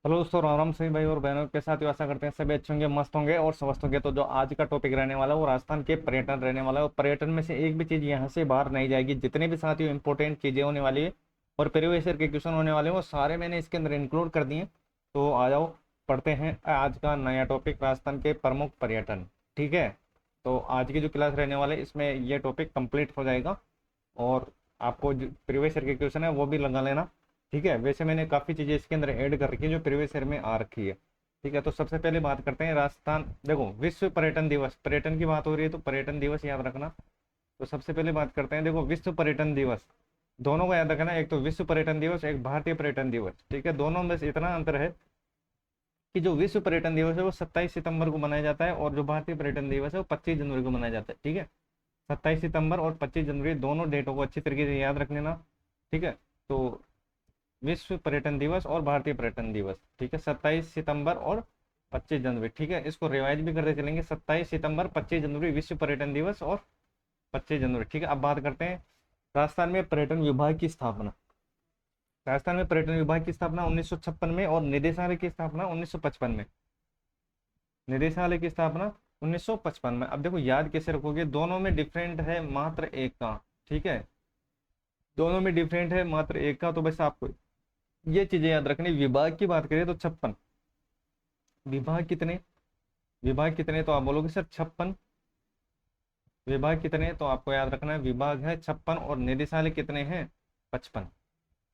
Hello दोस्तों, राम राम सभी भाई और बहनों के साथ आशा करते हैं सभी अच्छे होंगे, मस्त होंगे और स्वस्थ होंगे। तो जो आज का टॉपिक रहने वाला है वो राजस्थान के पर्यटन रहने वाला है। और पर्यटन में से एक भी चीज़ यहाँ से बाहर नहीं जाएगी। जितने भी साथियों इंपॉर्टेंट चीज़ें होने वाली है और प्रीवियस ईयर के क्वेश्चन होने वाले हैं वो सारे मैंने इसके अंदर इंक्लूड कर दिए। तो आ जाओ, पढ़ते हैं आज का नया टॉपिक, राजस्थान के प्रमुख पर्यटन। ठीक है, तो आज की जो क्लास रहने वाले इसमें ये टॉपिक कंप्लीट हो जाएगा। और आपको जो प्रीवियस ईयर के क्वेश्चन है वो भी लगा लेना। ठीक है, वैसे मैंने काफ़ी चीज़ें इसके अंदर ऐड कर रखी है जो प्रीवियस ईयर में आ रखी है। ठीक है, तो सबसे पहले बात करते हैं राजस्थान। देखो, विश्व पर्यटन दिवस, पर्यटन की बात हो रही है तो पर्यटन दिवस याद रखना। तो सबसे पहले बात करते हैं, देखो विश्व पर्यटन दिवस, दोनों को याद रखना। एक तो विश्व पर्यटन दिवस, एक भारतीय पर्यटन दिवस। ठीक है, दोनों में से इतना अंतर है कि जो विश्व पर्यटन दिवस है वो 27 सितंबर को मनाया जाता है और जो भारतीय पर्यटन दिवस है वो 25 जनवरी को मनाया जाता है। ठीक है, 27 सितंबर और 25 जनवरी दोनों डेटों को अच्छी तरीके से याद रख लेना। ठीक है, तो विश्व पर्यटन दिवस और भारतीय पर्यटन दिवस, ठीक है, 27 सितंबर और 25 जनवरी। ठीक है, इसको रिवाइज भी करते चलेंगे, 27 सितंबर 25 जनवरी विश्व पर्यटन दिवस और 25 जनवरी। ठीक है, अब बात करते हैं राजस्थान में पर्यटन विभाग की स्थापना। राजस्थान में पर्यटन विभाग की स्थापना 1956 में और निदेशालय की स्थापना 1955 में। निदेशालय की स्थापना 1955 में। अब देखो याद कैसे रखोगे, दोनों में डिफरेंट है मात्र एक का। ठीक है, दोनों में डिफरेंट है मात्र एक का। तो बस आपको ये चीजें याद रखनी। विभाग की बात करें तो 56, विभाग कितने, विभाग कितने तो आप बोलोगे सर 56, विभाग कितने तो आपको याद रखना है विभाग है 56 और निदेशालय कितने हैं 55।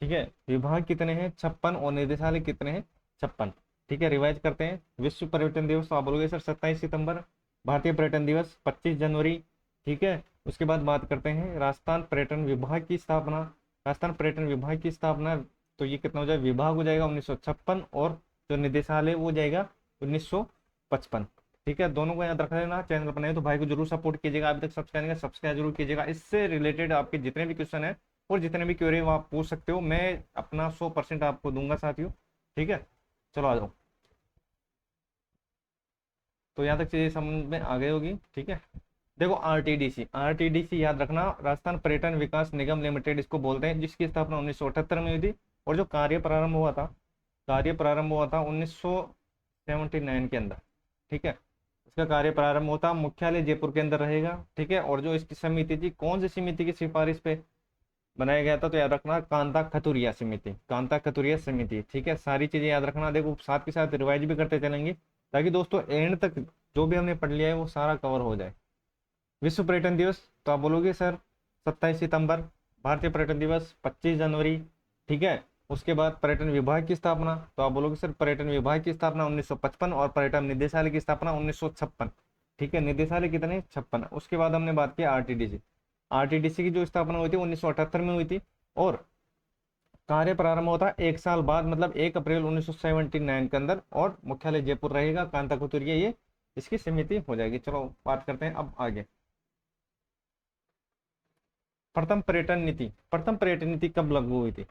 ठीक है, विभाग कितने हैं 56 और निदेशालय कितने हैं 56। ठीक है, रिवाइज करते हैं। विश्व पर्यटन दिवस तो आप बोलोगे सर 27 सितंबर, भारतीय पर्यटन दिवस 25 जनवरी। ठीक है, उसके बाद बात करते हैं राजस्थान पर्यटन विभाग की स्थापना। राजस्थान पर्यटन विभाग की स्थापना, तो ये कितना हो जाएगा, विभाग हो जाएगा 1956 और जो निदेशालय वो हो जाएगा 1955। ठीक है, दोनों को याद रख लेना। चैनल पर नए तो भाई को जरूर सपोर्ट कीजिएगा, अभी तक सब्सक्राइब सब्सक्राइब जरूर कीजिएगा। इससे रिलेटेड आपके जितने भी क्वेश्चन है और जितने भी क्वेरी वो आप पूछ सकते हो, मैं अपना 100% आपको दूंगा साथियों। ठीक है, चलो आ जाओ। तो यहाँ तक चीजें समझ में आ गई होगी। ठीक है, देखो आरटीडीसी, आरटीडीसी याद रखना, राजस्थान पर्यटन विकास निगम लिमिटेड इसको बोलते हैं, जिसकी स्थापना 1978 में हुई थी। और जो कार्य प्रारंभ हुआ था, कार्य प्रारंभ हुआ था 1979 के अंदर। ठीक है, इसका कार्य प्रारंभ होता, मुख्यालय जयपुर के अंदर रहेगा। ठीक है, और जो इसकी समिति थी, कौन सी समिति की सिफारिश पे बनाया गया था तो याद रखना, कांता खतुरिया समिति, कांता खतुरिया समिति। ठीक है, सारी चीजें याद रखना। देखो साथ के साथ रिवाइज भी करते चलेंगे ताकि दोस्तों एंड तक जो भी हमने पढ़ लिया है वो सारा कवर हो जाए। विश्व पर्यटन दिवस तो आप बोलोगे सर 27 सितंबर, भारतीय पर्यटन दिवस 25 जनवरी। ठीक है, उसके बाद पर्यटन विभाग की स्थापना तो आप बोलोगे सर पर्यटन विभाग की स्थापना 1955 और पर्यटन निदेशालय की स्थापना 1956। ठीक है, निदेशालय कितने 56। उसके बाद हमने बात की आरटीडीसी, आरटीडीसी की जो स्थापना हुई थी 1978 में हुई थी और कार्य प्रारंभ होता है 1 साल बाद, मतलब 1 अप्रैल 1979 के अंदर, और मुख्यालय जयपुर रहेगा। कांता कुतुरिया ये इसकी समिति हो जाएगी। चलो बात करते हैं अब आगे। प्रथम पर्यटन नीति, प्रथम पर्यटन नीति कब लागू हुई थी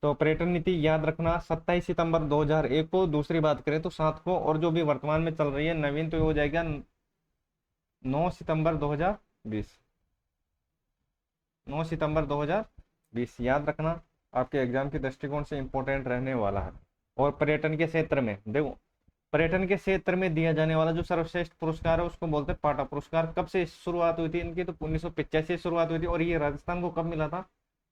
तो पर्यटन नीति याद रखना 27 सितंबर 2001 को। दूसरी बात करें तो 7 को, और जो भी वर्तमान में चल रही है नवीन तो ये हो जाएगा 9 सितंबर 2020, 9 सितंबर 2020 याद रखना, आपके एग्जाम के दृष्टिकोण से इंपॉर्टेंट रहने वाला है। और पर्यटन के क्षेत्र में देखो, पर्यटन के क्षेत्र में दिया जाने वाला जो सर्वश्रेष्ठ पुरस्कार है उसको बोलते हैं पाटा पुरस्कार। कब से शुरुआत हुई थी इनकी तो 1985 से शुरुआत हुई थी। और ये राजस्थान को कब मिला था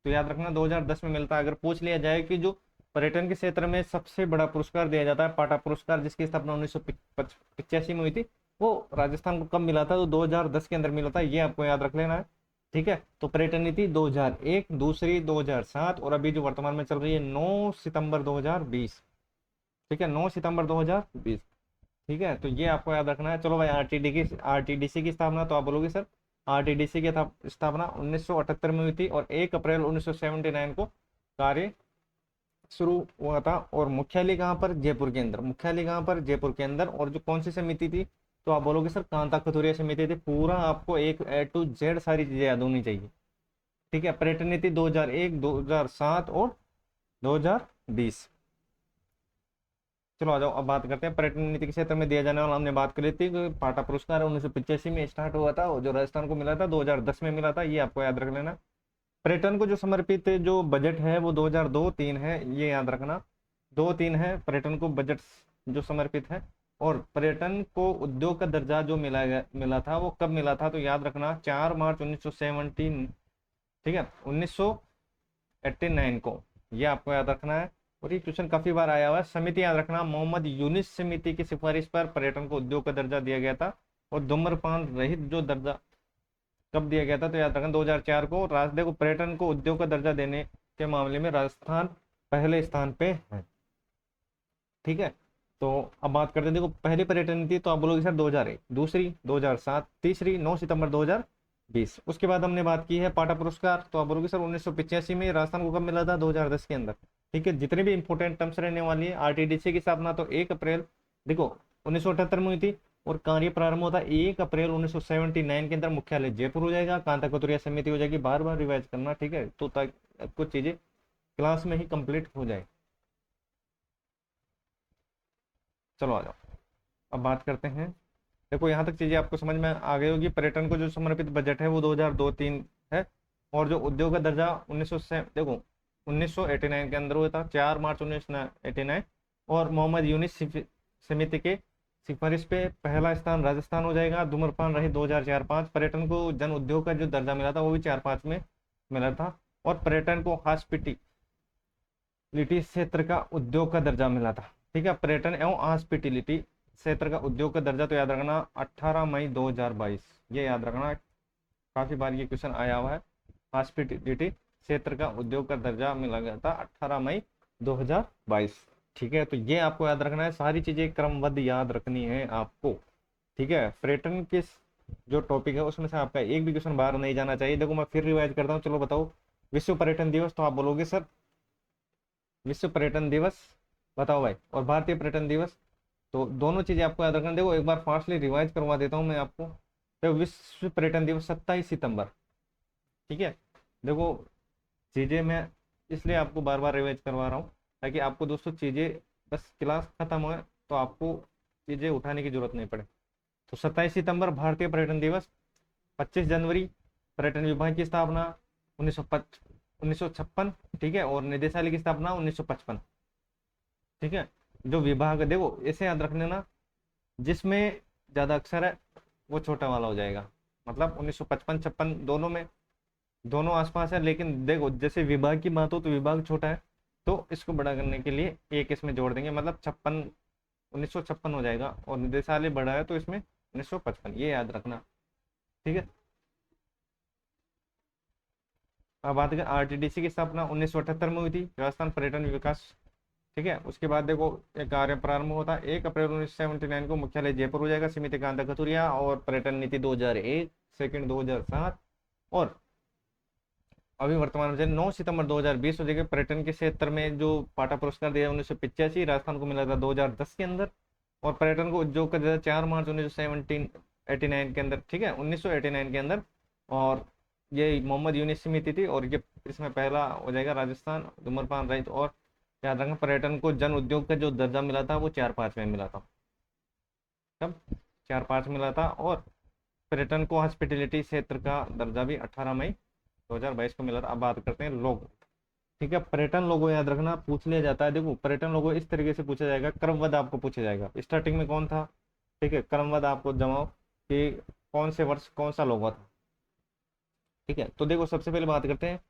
तो याद रखना 2010 में मिलता है। अगर पूछ लिया जाए कि जो पर्यटन के क्षेत्र में सबसे बड़ा पुरस्कार दिया जाता है पाटा पुरस्कार, जिसकी स्थापना 1985 में हुई थी, वो राजस्थान को कब मिला था तो 2010 के अंदर मिला था। ये आपको याद रख लेना है। ठीक है, तो पर्यटन नीति 2001, दूसरी 2007 और अभी जो वर्तमान में चल रही है 9 सितंबर 2020। ठीक है, 9 सितंबर 2020। ठीक है, तो ये आपको याद रखना है। चलो भाई, आरटीडीसी की स्थापना तो आप बोलोगे सर आरटीडीसी की स्थापना 1978 में हुई थी और 1 अप्रैल 1979 को कार्य शुरू हुआ था। और मुख्यालय कहाँ पर, जयपुर के अंदर। मुख्यालय कहाँ पर, जयपुर के अंदर। और जो कौन सी समिति थी तो आप बोलोगे सर कांता कथुरिया समिति थी। पूरा आपको एक A to Z सारी चीजें याद होनी चाहिए। ठीक है, पर्यटन नीति 2001, 2007 और 2020। चलो आ जाओ, अब बात करते हैं पर्यटन नीति के क्षेत्र में दिया जाने वाला। हमने बात करी थी कि पाटा पुरस्कार 1985 में स्टार्ट हुआ था और जो राजस्थान को मिला था 2010 में मिला था। ये आपको याद रख लेना। पर्यटन को जो समर्पित जो बजट है वो 2002-3 है, ये याद रखना। दो तीन है पर्यटन को बजट जो समर्पित है, और पर्यटन को उद्योग का दर्जा जो मिला था वो कब मिला था, तो याद रखना 4 मार्च 1917, ठीक है, 1989 को, ये आपको याद रखना है। और ये क्वेश्चन काफी बार आया हुआ है। समिति याद रखना, मोहम्मद यूनिस समिति की सिफारिश पर पर्यटन को उद्योग का दर्जा दिया गया था। और धूम्रपान रहित जो दर्जा कब दिया गया था, तो याद रखना 2004 को। देखो पर्यटन को उद्योग का दर्जा देने के मामले में राजस्थान पहले स्थान पे है, ठीक है। तो अब बात करते हैं, देखो पहली पर्यटन नीति तो आप बोलोगे सर 2001, दूसरी 2007, तीसरी 9 सितंबर 2020। उसके बाद हमने बात की है पाटा पुरस्कार, तो आप बोलोगे सर 1985 में राजस्थान को कब मिला था, 2010 के अंदर, ठीक है। जितने भी इंपॉर्टेंट टर्म्स रहने वाली है, आरटीडीसी की स्थापना तो 1 अप्रैल देखो 1978 में हुई थी, और कार्य प्रारंभ होता है 1 अप्रैल 1979 के अंदर। मुख्यालय जयपुर हो जाएगा, कांता कतुरिया समिति हो जाएगी। बार बार रिवाइज करना, ठीक है, तो ताकि कुछ चीजें क्लास में ही कंप्लीट हो जाए। चलो आ जाओ, अब बात करते हैं। देखो यहाँ तक चीजें आपको समझ में आ गई होगी। पर्यटन को जो समर्पित बजट है वो 2002-3 है, और जो उद्योग का दर्जा 1900 से देखो 1989 के अंदर हुआ था, 4 मार्च 1989। और मोहम्मद यूनिस समिति के सिफारिश पे पहला स्थान राजस्थान हो जाएगा। धूम्रपान रहित 2004-5। पर्यटन को जन उद्योग का जो दर्जा मिला था वो भी 4-5 में मिला था। और पर्यटन को हॉस्पिटलिटी क्षेत्र का उद्योग का दर्जा मिला था, ठीक है। पर्यटन एवं हॉस्पिटलिटी क्षेत्र का उद्योग का दर्जा तो याद रखना 18 मई 2022, ये याद रखना, काफी बार ये क्वेश्चन आया हुआ है। हॉस्पिटलिटी क्षेत्र का उद्योग का दर्जा मिला गया था 18 मई 2022, ठीक है। तो ये आपको याद रखना है, सारी चीजें क्रमबद्ध याद रखनी है आपको, ठीक है। पर्यटन के जो टॉपिक है उसमें से आपका एक भी क्वेश्चन बाहर नहीं जाना चाहिए। देखो मैं फिर रिवाइज करता हूँ, चलो बताओ। विश्व पर्यटन दिवस, तो आप बोलोगे सर विश्व पर्यटन दिवस बताओ भाई, और भारतीय पर्यटन दिवस, तो दोनों चीजें आपको याद रखना। देखो एक बार फास्टली रिवाइज करवा देता हूँ मैं आपको। तो विश्व पर्यटन दिवस 27 सितंबर, ठीक है। देखो चीजें मैं इसलिए आपको बार बार रिवाइज करवा रहा हूँ ताकि आपको दोस्तों चीजें बस क्लास खत्म हो तो आपको चीजें उठाने की जरूरत नहीं पड़े। तो 27 सितंबर भारतीय पर्यटन दिवस। 25 जनवरी पर्यटन विभाग की स्थापना 1956, ठीक है। और निदेशालय की स्थापना 1955, ठीक है। जो विभाग देखो ऐसे याद रखने ना, जिसमें ज्यादा अक्षर है वो छोटा वाला हो जाएगा। मतलब 1955-56 दोनों में, दोनों आसपास है, लेकिन देखो जैसे विभाग की बात हो तो विभाग छोटा है, तो इसको बड़ा करने के लिए एक इसमें जोड़ देंगे, मतलब 1956 हो जाएगा। और निदेशालय बड़ा है तो इसमें 1955, ये याद रखना, ठीक है। अब बात करें आरटीडीसी की स्थापना 1978 में हुई थी, राजस्थान पर्यटन विकास, ठीक है। उसके बाद देखो एक कार्य प्रारंभ होता है 1 अप्रैल 1979 को। मुख्यालय जयपुर हो जाएगा, समिति कांता कथुरिया। और पर्यटन नीति 2001, सेकंड 2007। और अभी वर्तमान में 9 सितंबर 2020 हो जाएगा। पर्यटन के क्षेत्र में जो पाटा पुरस्कार दिया 1985, राजस्थान को मिला था 2010 के अंदर। और पर्यटन को उद्योग का दिया 4 मार्च 1989 के अंदर, ठीक है, 1989 के अंदर। और ये मोहम्मद यूनिस समिति थी, और ये इसमें पहला हो जाएगा राजस्थान धूम्रपान रहित। और याद रखना पर्यटन को जन उद्योग का जो दर्जा मिला था वो 4-5 में मिला था, कब 4-5 मिला था। और पर्यटन को हॉस्पिटलिटी क्षेत्र का दर्जा भी 18 मई 2022 को मिला था। अब बात करते हैं लोगो, ठीक है। पर्यटन लोगो याद रखना, पूछ लिया जाता है। देखो पर्यटन लोगो इस तरीके से पूछा जाएगा, क्रमबद्ध आपको पूछा जाएगा। स्टार्टिंग में कौन था, ठीक है, क्रमबद्ध आपको जमाओ कि कौन से वर्ष कौन सा लोगो था, ठीक है। तो देखो सबसे पहले बात करते हैं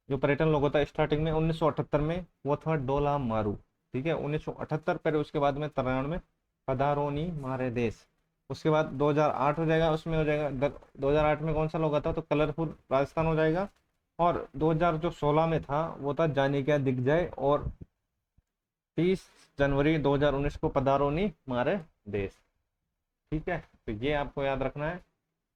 जो पर्यटन लोगो था स्टार्टिंग में 1978 में, वो था डोला मारू, ठीक है, 1978। फिर उसके बाद में 93 पधारोनी मारे देश। उसके बाद 2008 हो जाएगा, उसमें हो जाएगा 2008 में कौन सा लोगो था, तो कलरफुल राजस्थान हो जाएगा। और 2016 में था वो था जाने क्या दिख जाए। और 30 जनवरी 2019 को पधारोनी मारे देश, ठीक है। तो ये आपको याद रखना है,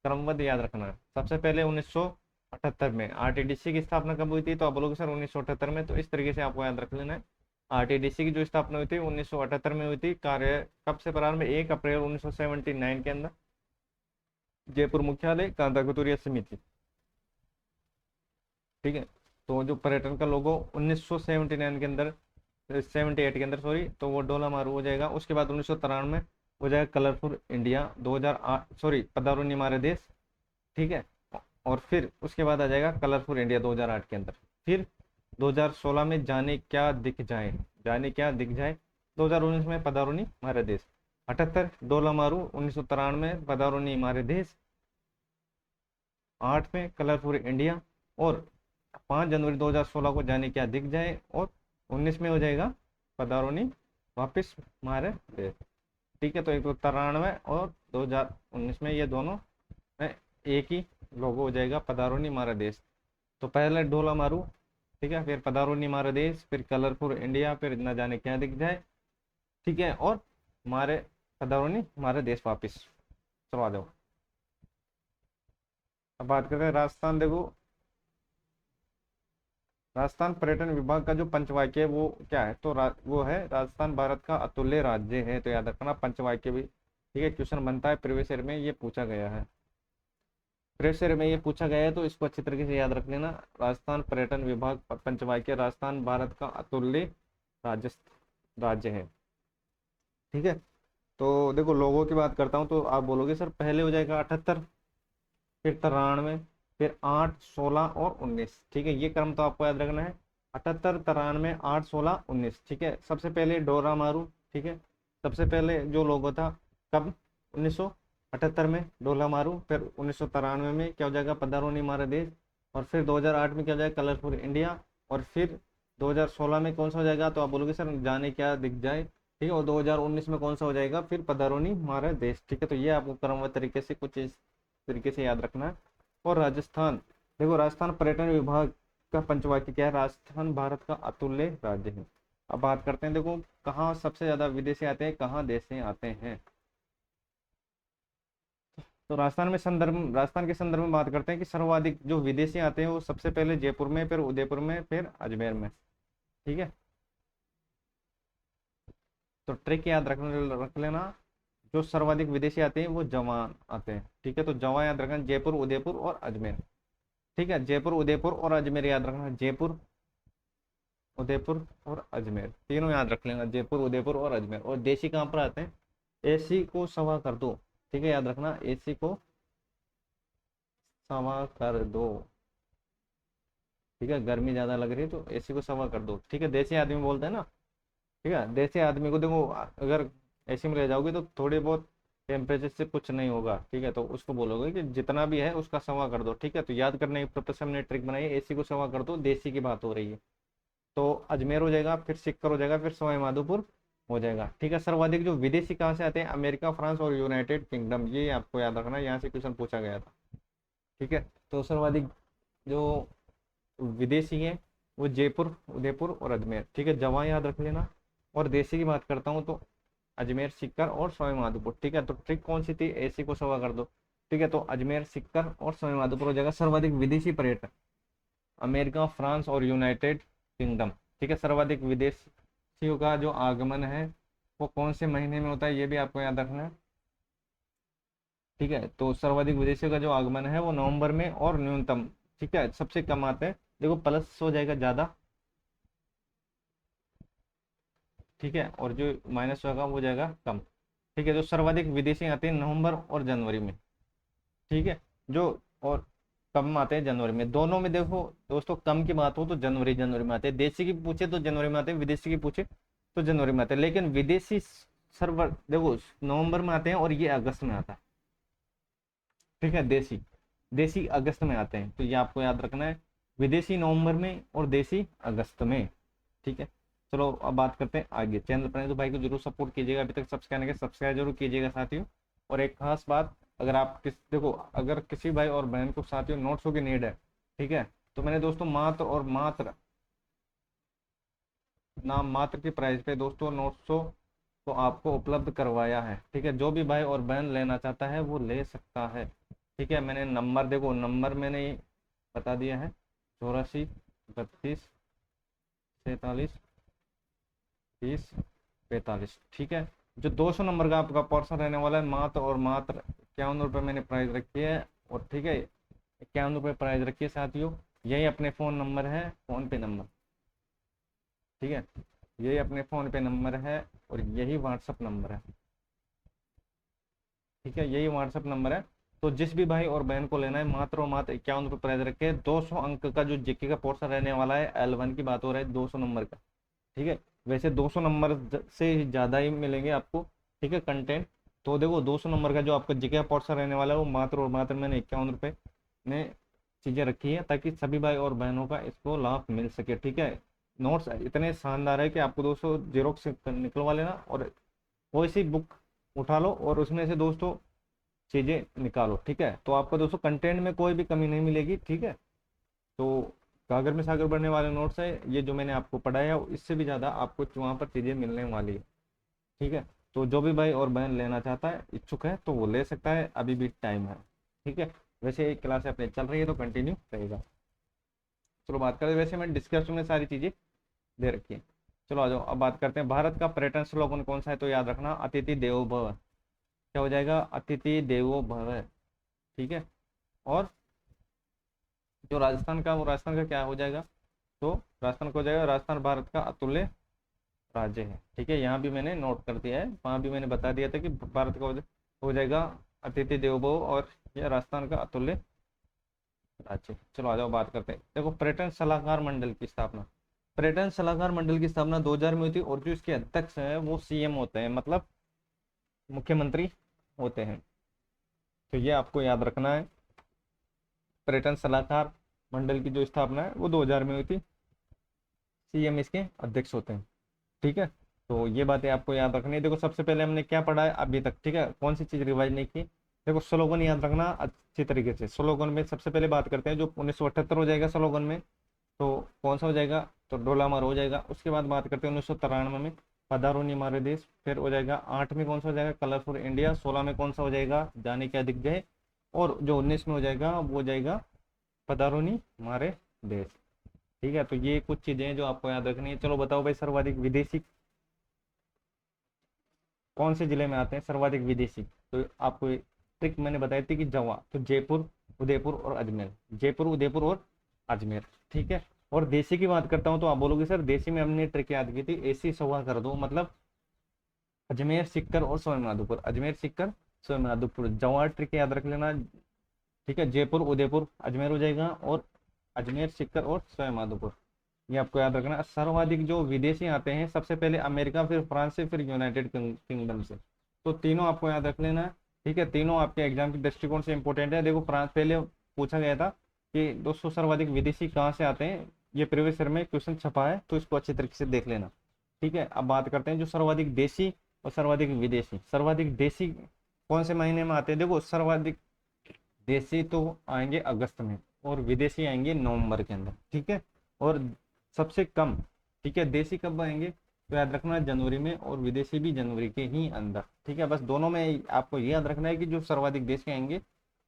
क्रमबद्ध याद रखना है। सबसे पहले 1978 में आरटीडीसी की स्थापना कब हुई थी, तो आप बोलोगे सर 1978 में, तो इस तरीके से आपको याद रख लेना है। आरटीडीसी की जो स्थापना हुई थी 1978 में हुई थी। कार्य कब से प्रारंभ, 1 अप्रैल 1979 के अंदर। जयपुर मुख्यालय कांता कतुरिया समिति, ठीक है। तो जो पर्यटन का लोगो 1979 के अंदर, 78 के अंदर सॉरी, तो वो डोला मारू हो जाएगा। उसके बाद 1993 में हो जाएगा कलरफुल इंडिया। 2008 सॉरी पधारोनी मारे देश, ठीक है। और फिर उसके बाद आ जाएगा कलरफुल इंडिया 2008 के अंदर। फिर 2016 में जाने क्या दिख जाए, जाने क्या दिख जाए। 2019 में पधारो नी हमारे देश। 78 डोला मारू 1993 पधारो नी हमारे देश। 8 में कलरफुल इंडिया। और 5 जनवरी 2016 को जाने क्या दिख जाए। और 19 में हो जाएगा पधारो नी वापिस हमारे देश। ठीक है, तो 193 और 2019 में ये दोनों में एक ही लोगो हो जाएगा, पधारो नी हमारा देश। तो पहले डोला मारू, ठीक है, फिर पधारो नी हमारा देश, फिर कलरफुल इंडिया, फिर न जाने क्या दिख जाए। ठीक है, और हमारे पधारो नी हमारे देश वापिस। चलो आ जाओ, अब बात करते हैं राजस्थान। देखो, राजस्थान पर्यटन विभाग का जो पंचवाक्य है वो क्या है, तो वो है राजस्थान भारत का अतुल्य राज्य है। तो याद रखना पंचवाक्य भी, ठीक है, क्वेश्चन बनता है प्रीवियस ईयर में, ये पूछा गया है। प्रीवियस ईयर में ये पूछा गया है, तो इसको अच्छी तरीके से याद रख लेना। राजस्थान पर्यटन विभाग पंचवाक्य, राजस्थान भारत का अतुल्य राज्य राज्य है। ठीक है, तो देखो लोगों की बात करता हूँ, तो आप बोलोगे सर पहले हो जाएगा 78, फिर 93, फिर 8, 16 और 19। ठीक है, ये क्रम तो आपको याद रखना है। 78, 93, 8, 16, 19। ठीक है, सबसे पहले डोरा मारू। ठीक है, सबसे पहले जो लोगो था कब, 1978 में डोला मारू। फिर 1993 में क्या हो जाएगा, पधारो नी हमारा देश। और फिर 2008 में क्या हो जाएगा, कलरफुल इंडिया। और फिर 2016 में कौन सा हो जाएगा, तो आप बोलोगे सर जाने क्या दिख जाए। ठीक है, और 2019 में कौन सा हो जाएगा, फिर पधारो नी हमारा देश। ठीक है, तो ये आपको क्रमबद्ध तरीके से कुछ इस तरीके से याद रखना है। और राजस्थान, देखो राजस्थान पर्यटन विभाग का पंचवाक्य क्या है, राजस्थान भारत का अतुल्य राज्य है। अब बात करते हैं, देखो कहाँ सबसे ज्यादा विदेशी आते हैं, कहाँ देश से आते हैं। तो राजस्थान के संदर्भ में बात करते हैं कि सर्वाधिक जो विदेशी आते हैं वो सबसे पहले जयपुर में, फिर उदयपुर में, फिर अजमेर में। ठीक है, तो ट्रिक याद रख लेना, जो सर्वाधिक विदेशी आते हैं वो जवान आते हैं। ठीक है, तो जवान याद रखना, जयपुर, उदयपुर और अजमेर। ठीक है, जयपुर, उदयपुर और अजमेर याद रखना, जयपुर, उदयपुर और अजमेर तीनों याद रख लेना, जयपुर, उदयपुर और अजमेर। और देसी कहाँ पर आते हैं, एसी को सवा कर दो। ठीक है, याद रखना, एसी को सवा कर दो। ठीक है, गर्मी ज्यादा लग रही है तो एसी को सवा कर दो। ठीक है, देसी आदमी बोलते हैं ना। ठीक है, देसी आदमी को देखो अगर एसी में ले जाओगे तो थोड़े बहुत टेम्परेचर से कुछ नहीं होगा। ठीक है, तो उसको बोलोगे कि जितना भी है उसका सवा कर दो। ठीक है, तो याद करने की पर्पज से हमने ट्रिक बनाई है, एसी को सवा कर दो, देसी की बात हो रही है। तो अजमेर हो जाएगा, फिर सिक्कर हो जाएगा, फिर सवाई माधोपुर हो जाएगा। ठीक है, सर्वाधिक जो विदेशी कहाँ से आते हैं, अमेरिका, फ्रांस और यूनाइटेड किंगडम, ये आपको याद रखना है, यहाँ से क्वेश्चन पूछा गया था। ठीक है, तो सर्वाधिक जो विदेशी है वो जयपुर, उदयपुर और अजमेर। ठीक है, जवां याद रख लेना। और देसी की बात करता हूँ तो अजमेर, सिक्कर और सवाई माधोपुर। ठीक है, तो ट्रिक कौन सी थी, एसी को सवा कर दो। ठीक है, तो अजमेर, सिक्कर और सवाई माधोपुर हो जाएगा सर्वाधिक विदेशी पर्यटक, अमेरिका, फ्रांस और यूनाइटेड किंगडम। ठीक है, सर्वाधिक विदेशियों का जो आगमन है वो कौन से महीने में होता है, ये भी आपको याद रखना है। ठीक है, तो सर्वाधिक विदेशियों का जो आगमन है वो नवंबर में और न्यूनतम, ठीक है, सबसे कम आते हैं। देखो प्लस हो जाएगा ज्यादा, ठीक है, और जो माइनस होगा वो जाएगा कम। ठीक है, जो सर्वाधिक विदेशी आते हैं नवंबर और जनवरी में। ठीक है, जो और कम आते हैं जनवरी में। दोनों में देखो दोस्तों, कम की बात हो तो जनवरी में आते हैं, देशी की पूछे तो जनवरी में आते हैं, विदेशी की पूछे तो जनवरी में आते हैं। लेकिन विदेशी सर्वर देखो नवंबर में आते हैं और ये अगस्त में आता है। ठीक है, देसी देसी अगस्त में आते हैं, तो ये आपको याद रखना है, विदेशी नवंबर में और देसी अगस्त में। ठीक है, चलो अब बात करते हैं आगे। चैनल पर तो भाई को जरूर सपोर्ट कीजिएगा, अभी तक सब्सक्राइब नहीं किया सब्सक्राइब जरूर कीजिएगा साथियों। और एक खास बात, अगर आप देखो अगर किसी भाई और बहन को साथियों नोट्सों की नीड है, ठीक है, तो मैंने दोस्तों मात्र और मात्र नाम मात्र की प्राइस पे दोस्तों नोट्सों को आपको उपलब्ध करवाया है। ठीक है, जो भी भाई और बहन लेना चाहता है वो ले सकता है। ठीक है, मैंने नंबर देखो, नंबर मैंने बता दिया है, 84 32 47 30 45। ठीक है, जो 200 नंबर का आपका पोर्शन रहने वाला है, मात्र और मात्र 51 रुपये मैंने प्राइस रखी है। और ठीक है, 51 रुपये प्राइस रखी है साथियों। यही अपने फ़ोन नंबर है, फ़ोन पे नंबर। ठीक है, यही अपने फ़ोन पे नंबर है और यही व्हाट्सअप नंबर है। ठीक है, यही व्हाट्सअप नंबर है। तो जिस भी भाई और बहन को लेना है, मात्र और मात्र 51 रुपये प्राइस रखे, 200 अंक का जो जीके का पोर्शन रहने वाला है, L1 की बात हो रहा है, 200 नंबर का। ठीक है, वैसे 200 नंबर से ज़्यादा ही मिलेंगे आपको, ठीक है, कंटेंट। तो देखो 200 नंबर का जो आपका जीके पोर्शन रहने वाला है वो मात्र और मात्र मैंने 51 रुपये में चीज़ें रखी है, ताकि सभी भाई और बहनों का इसको लाभ मिल सके, ठीक है। नोट्स इतने शानदार है कि आपको दोस्तों जेरोक्स निकलवा लेना और कोई सी बुक उठा लो और उसमें से दोस्तों चीज़ें निकालो, ठीक है। तो आपको दोस्तों कंटेंट में कोई भी कमी नहीं मिलेगी, ठीक है। तो गागर में सागर बढ़ने वाले नोट्स है ये जो मैंने आपको पढ़ाया, इससे भी ज़्यादा आपको वहाँ पर चीज़ें मिलने वाली है, ठीक है। तो जो भी भाई और बहन लेना चाहता है, इच्छुक है, तो वो ले सकता है, अभी भी टाइम है, ठीक है। वैसे एक क्लास अपने चल रही है तो कंटिन्यू रहेगा। चलो बात करते हैं, वैसे मैं डिस्क्रिप्शन में सारी चीज़ें दे रखी है। चलो आ जाओ, अब बात करते हैं भारत का पर्यटन स्लोगन कौन सा है, तो याद रखना अतिथि देवो भव। क्या हो जाएगा, अतिथि देवो भव, ठीक है। और जो राजस्थान का, वो राजस्थान का क्या हो जाएगा, तो राजस्थान को हो जाएगा, राजस्थान भारत का अतुल्य राज्य है, ठीक है। यहाँ भी मैंने नोट कर दिया है, वहाँ भी मैंने बता दिया था कि भारत का हो जाएगा अतिथि देवो भव, और यह राजस्थान का अतुल्य राज्य। चलो आ जाओ बात करते हैं, देखो पर्यटन सलाहकार मंडल की स्थापना, पर्यटन सलाहकार मंडल की स्थापना 2000 में हुई थी, और जो इसके अध्यक्ष हैं वो सीएम होते हैं, मतलब मुख्यमंत्री होते हैं। तो ये आपको याद रखना है, पर्यटन सलाहकार मंडल की जो स्थापना है वो 2000 में हुई थी, सीएम इसके अध्यक्ष होते हैं, ठीक है। तो ये बातें आपको याद रखनी है। देखो सबसे पहले हमने क्या पढ़ा है अभी तक, ठीक है, कौन सी चीज रिवाइज नहीं की। देखो स्लोगन याद रखना अच्छी तरीके से। स्लोगन में सबसे पहले बात करते हैं, जो 1978 हो जाएगा स्लोगन में, तो कौन सा हो जाएगा, तो डोला मार हो जाएगा। उसके बाद बात करते हैं 1993 में पधारो नी हमारे देश, फिर हो जाएगा 8 में कौन सा हो जाएगा, कलरफुल इंडिया। 16 में कौन सा हो जाएगा, जाने क्या दिख गए। और जो 19 में हो जाएगा वो हो जाएगा पधारो नी हमारे देश, ठीक है। तो ये कुछ चीजें हैं जो आपको याद रखनी है। चलो बताओ भाई, सर्वाधिक विदेशी कौन से जिले में आते हैं, सर्वाधिक विदेशी। तो आपको ट्रिक मैंने बताई थी कि जवा, तो जयपुर, उदयपुर और अजमेर, जयपुर, उदयपुर और अजमेर, ठीक है। और देसी की बात करता हूँ तो आप बोलोगे सर देसी में हमने ट्रिक याद की थी, एसी सवा कर दो, मतलब अजमेर, सिक्कर और सवाईमाधोपुर, अजमेर, सिक्कर, सवाईमाधोपुर। जवा ट्रिक याद रख लेना, ठीक है। जयपुर, उदयपुर, अजमेर हो जाएगा, और अजमेर, सिक्कर और सवाईमाधोपुर, ये आपको याद रखना। सर्वाधिक जो विदेशी आते हैं, सबसे पहले अमेरिका, फिर फ्रांस से, फिर यूनाइटेड किंगडम से। तो तीनों आपको याद रख लेना है, ठीक है। तीनों आपके एग्जाम के दृष्टिकोण से इंपॉर्टेंट है। देखो फ्रांस पहले पूछा गया था कि दोस्तों सर्वाधिक विदेशी कहाँ से आते हैं, ये प्रीवियस ईयर में क्वेश्चन छपा है, तो इसको अच्छी तरीके से देख लेना, ठीक है। अब बात करते हैं जो सर्वाधिक देशी और सर्वाधिक विदेशी। सर्वाधिक देशी कौन से महीने में आते हैं, देखो सर्वाधिक देशी तो आएंगे अगस्त में, और विदेशी आएंगे नवंबर के अंदर, ठीक है। और सबसे कम, ठीक है, देशी कब आएंगे, तो याद रखना जनवरी में, और विदेशी भी जनवरी के ही अंदर, ठीक है। बस दोनों में आपको ये याद रखना है कि जो सर्वाधिक देशी आएंगे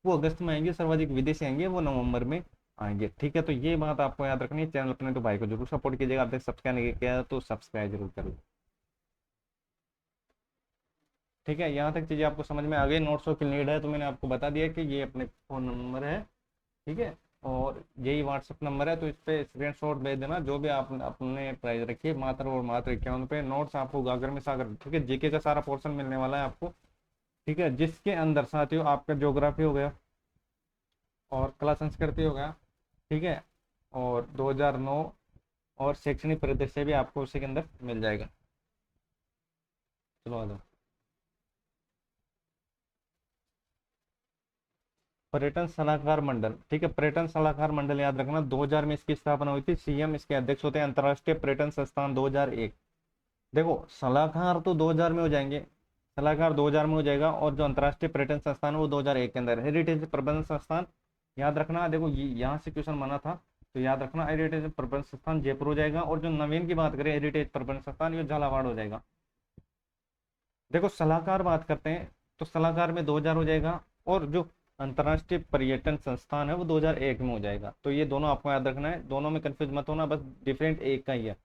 वो अगस्त में आएंगे, सर्वाधिक विदेशी आएंगे वो नवंबर में आएंगे, ठीक है। तो ये बात आपको याद रखनी है। चैनल अपने तो भाई को जरूर सपोर्ट कीजिएगा, आप तक सब्सक्राइब नहीं किया तो सब्सक्राइब जरूर कर लो, ठीक है। यहाँ तक चीजें आपको समझ में आ गई। नोट्सों की नीड है तो मैंने आपको बता दिया कि ये अपने फोन नंबर है, ठीक है, और यही व्हाट्सएप नंबर है, तो इस पे स्क्रीनशॉट भेज देना जो भी आप अपने प्राइस रखिए, मात्र और मात्र 51 रुपये। नोट्स आपको गागर में सागर, ठीक है, जीके का सारा पोर्शन मिलने वाला है आपको, ठीक है, जिसके अंदर साथियों आपका ज्योग्राफी हो गया, और कला संस्कृति हो गया, ठीक है, और 2009 और शैक्षणिक परिदृश्य भी आपको उसी के अंदर मिल जाएगा। चलो आ जाओ, पर्यटन सलाहकार मंडल, ठीक है, पर्यटन सलाहकार मंडल याद रखना 2000 में इसकी स्थापना हुई थी, सीएम इसके अध्यक्ष होते हैं, अंतर्राष्ट्रीय पर्यटन संस्थान 2001। देखो सलाहकार तो 2000 में हो जाएंगे, सलाहकार 2000 में हो जाएगा, और जो अंतर्राष्ट्रीय पर्यटन संस्थान है वो 2001 के अंदर। हेरिटेज प्रबंधन संस्थान याद रखना, देखो यहाँ से क्वेश्चन बना था, तो याद रखना हेरिटेज प्रबंधन संस्थान जयपुर हो जाएगा, और जो नवीन की बात करें हेरिटेज प्रबंधन संस्थान, ये झालावाड़ हो जाएगा। देखो सलाहकार बात करते हैं तो सलाहकार में 2000 हो जाएगा, और जो अंतर्राष्ट्रीय पर्यटन संस्थान है वो 2001 में हो जाएगा। तो ये दोनों आपको याद रखना है, दोनों में कंफ्यूज मत होना, बस डिफरेंट एक का ही है,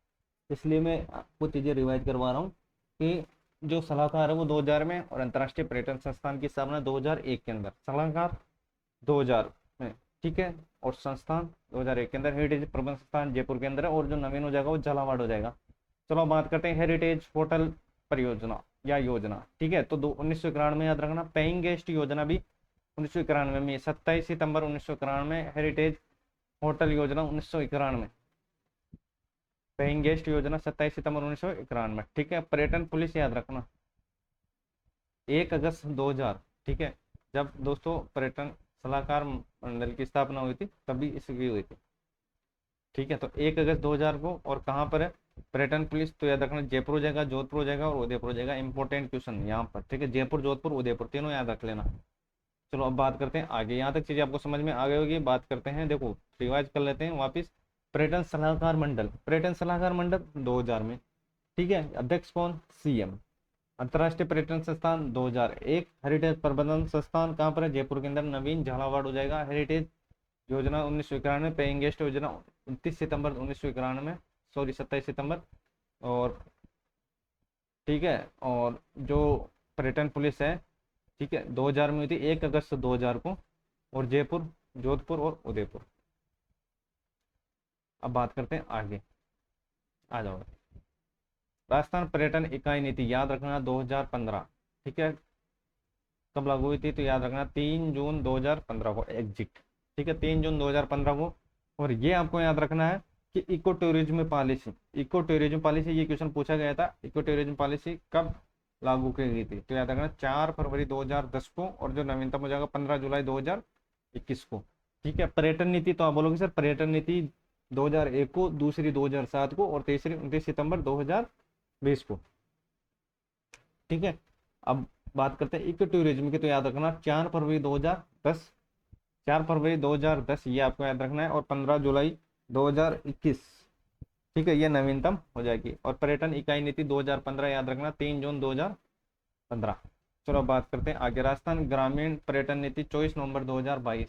इसलिए मैं आपको चीज़ें रिवाइज करवा रहा हूँ कि जो सलाहकार है वो 2000 में, और अंतर्राष्ट्रीय पर्यटन संस्थान की स्थापना 2001 के अंदर। सलाहकार 2000 में, ठीक है, और संस्थान 2001 के अंदर। हेरिटेज प्रबंध संस्थान जयपुर के अंदर है, और जो नवीन हो जाएगा वो झालावाड़ हो जाएगा। चलो बात करते हैं हेरिटेज होटल परियोजना या योजना, ठीक है। तो 1991 में याद रखना, पेइंग गेस्ट योजना भी 1991 में, 27 सितंबर 1991, हेरिटेज होटल योजना 1991, पेइंग गेस्ट योजना 27 सितंबर 1991, ठीक है। पर्यटन पुलिस याद रखना 1 अगस्त 2000, ठीक है। जब दोस्तों पर्यटन सलाहकार मंडल की स्थापना हुई थी तभी इसकी हुई थी, ठीक है। तो 1 अगस्त 2000 को, और कहाँ पर है पर्यटन पुलिस, तो याद रखना जयपुर हो जाएगा, जोधपुर हो जाएगा और उदयपुर हो जाएगा। इंपॉर्टेंट क्वेश्चन यहाँ पर, ठीक है। जयपुर, जोधपुर, उदयपुर तीनों याद रख लेना। चलो अब बात करते हैं आगे, यहाँ तक चीजें आपको समझ में आ गई होगी। बात करते हैं, देखो रिवाइज कर लेते हैं वापिस। पर्यटन सलाहकार मंडल, पर्यटन सलाहकार मंडल 2000 में, ठीक है। अध्यक्ष कौन, सीएम। अंतर्राष्ट्रीय पर्यटन संस्थान 2001। हेरिटेज प्रबंधन संस्थान कहाँ पर है, जयपुर के अंदर, नवीन झालावाड़ हो जाएगा। हेरिटेज योजना 1991, पेइंग गेस्ट योजना 29 सितंबर 1991, सॉरी 27 सितंबर। और ठीक है, और जो पर्यटन पुलिस है, ठीक है, 2000 में हुई थी 1 अगस्त 2000 को, और जयपुर, जोधपुर और उदयपुर। अब बात करते हैं आगे, आ जाओ। राजस्थान पर्यटन इकाई नीति याद रखना 2015, ठीक है। कब लागू हुई थी, तो याद रखना 3 जून 2015 को एग्जिट, ठीक है, 3 जून 2015 को। और ये आपको याद रखना है कि eco tourism policy, eco tourism policy, ये क्वेश्चन पूछा गया था, इको टूरिज्म पॉलिसी कब लागू की गई थी, तो याद रखना 4 फरवरी 2010 को, और जो नवीनतम हो जाएगा 15 जुलाई 2021 को, ठीक है। पर्यटन नीति, तो आप बोलोगे सर पर्यटन नीति 2001 को, दूसरी 2007 को, और तीसरी 29 सितंबर 2020 को, ठीक है। अब बात करते हैं इको टूरिज्म की, तो याद रखना 4 फरवरी 2010, 4 फरवरी 2010 ये आपको याद रखना है, और 15 जुलाई 2021, ठीक है, ये नवीनतम हो जाएगी। और पर्यटन इकाई नीति 2015 याद रखना 3 जून 2015। चलो अब बात करते हैं आगे। राजस्थान ग्रामीण पर्यटन नीति 24 नवंबर 2022,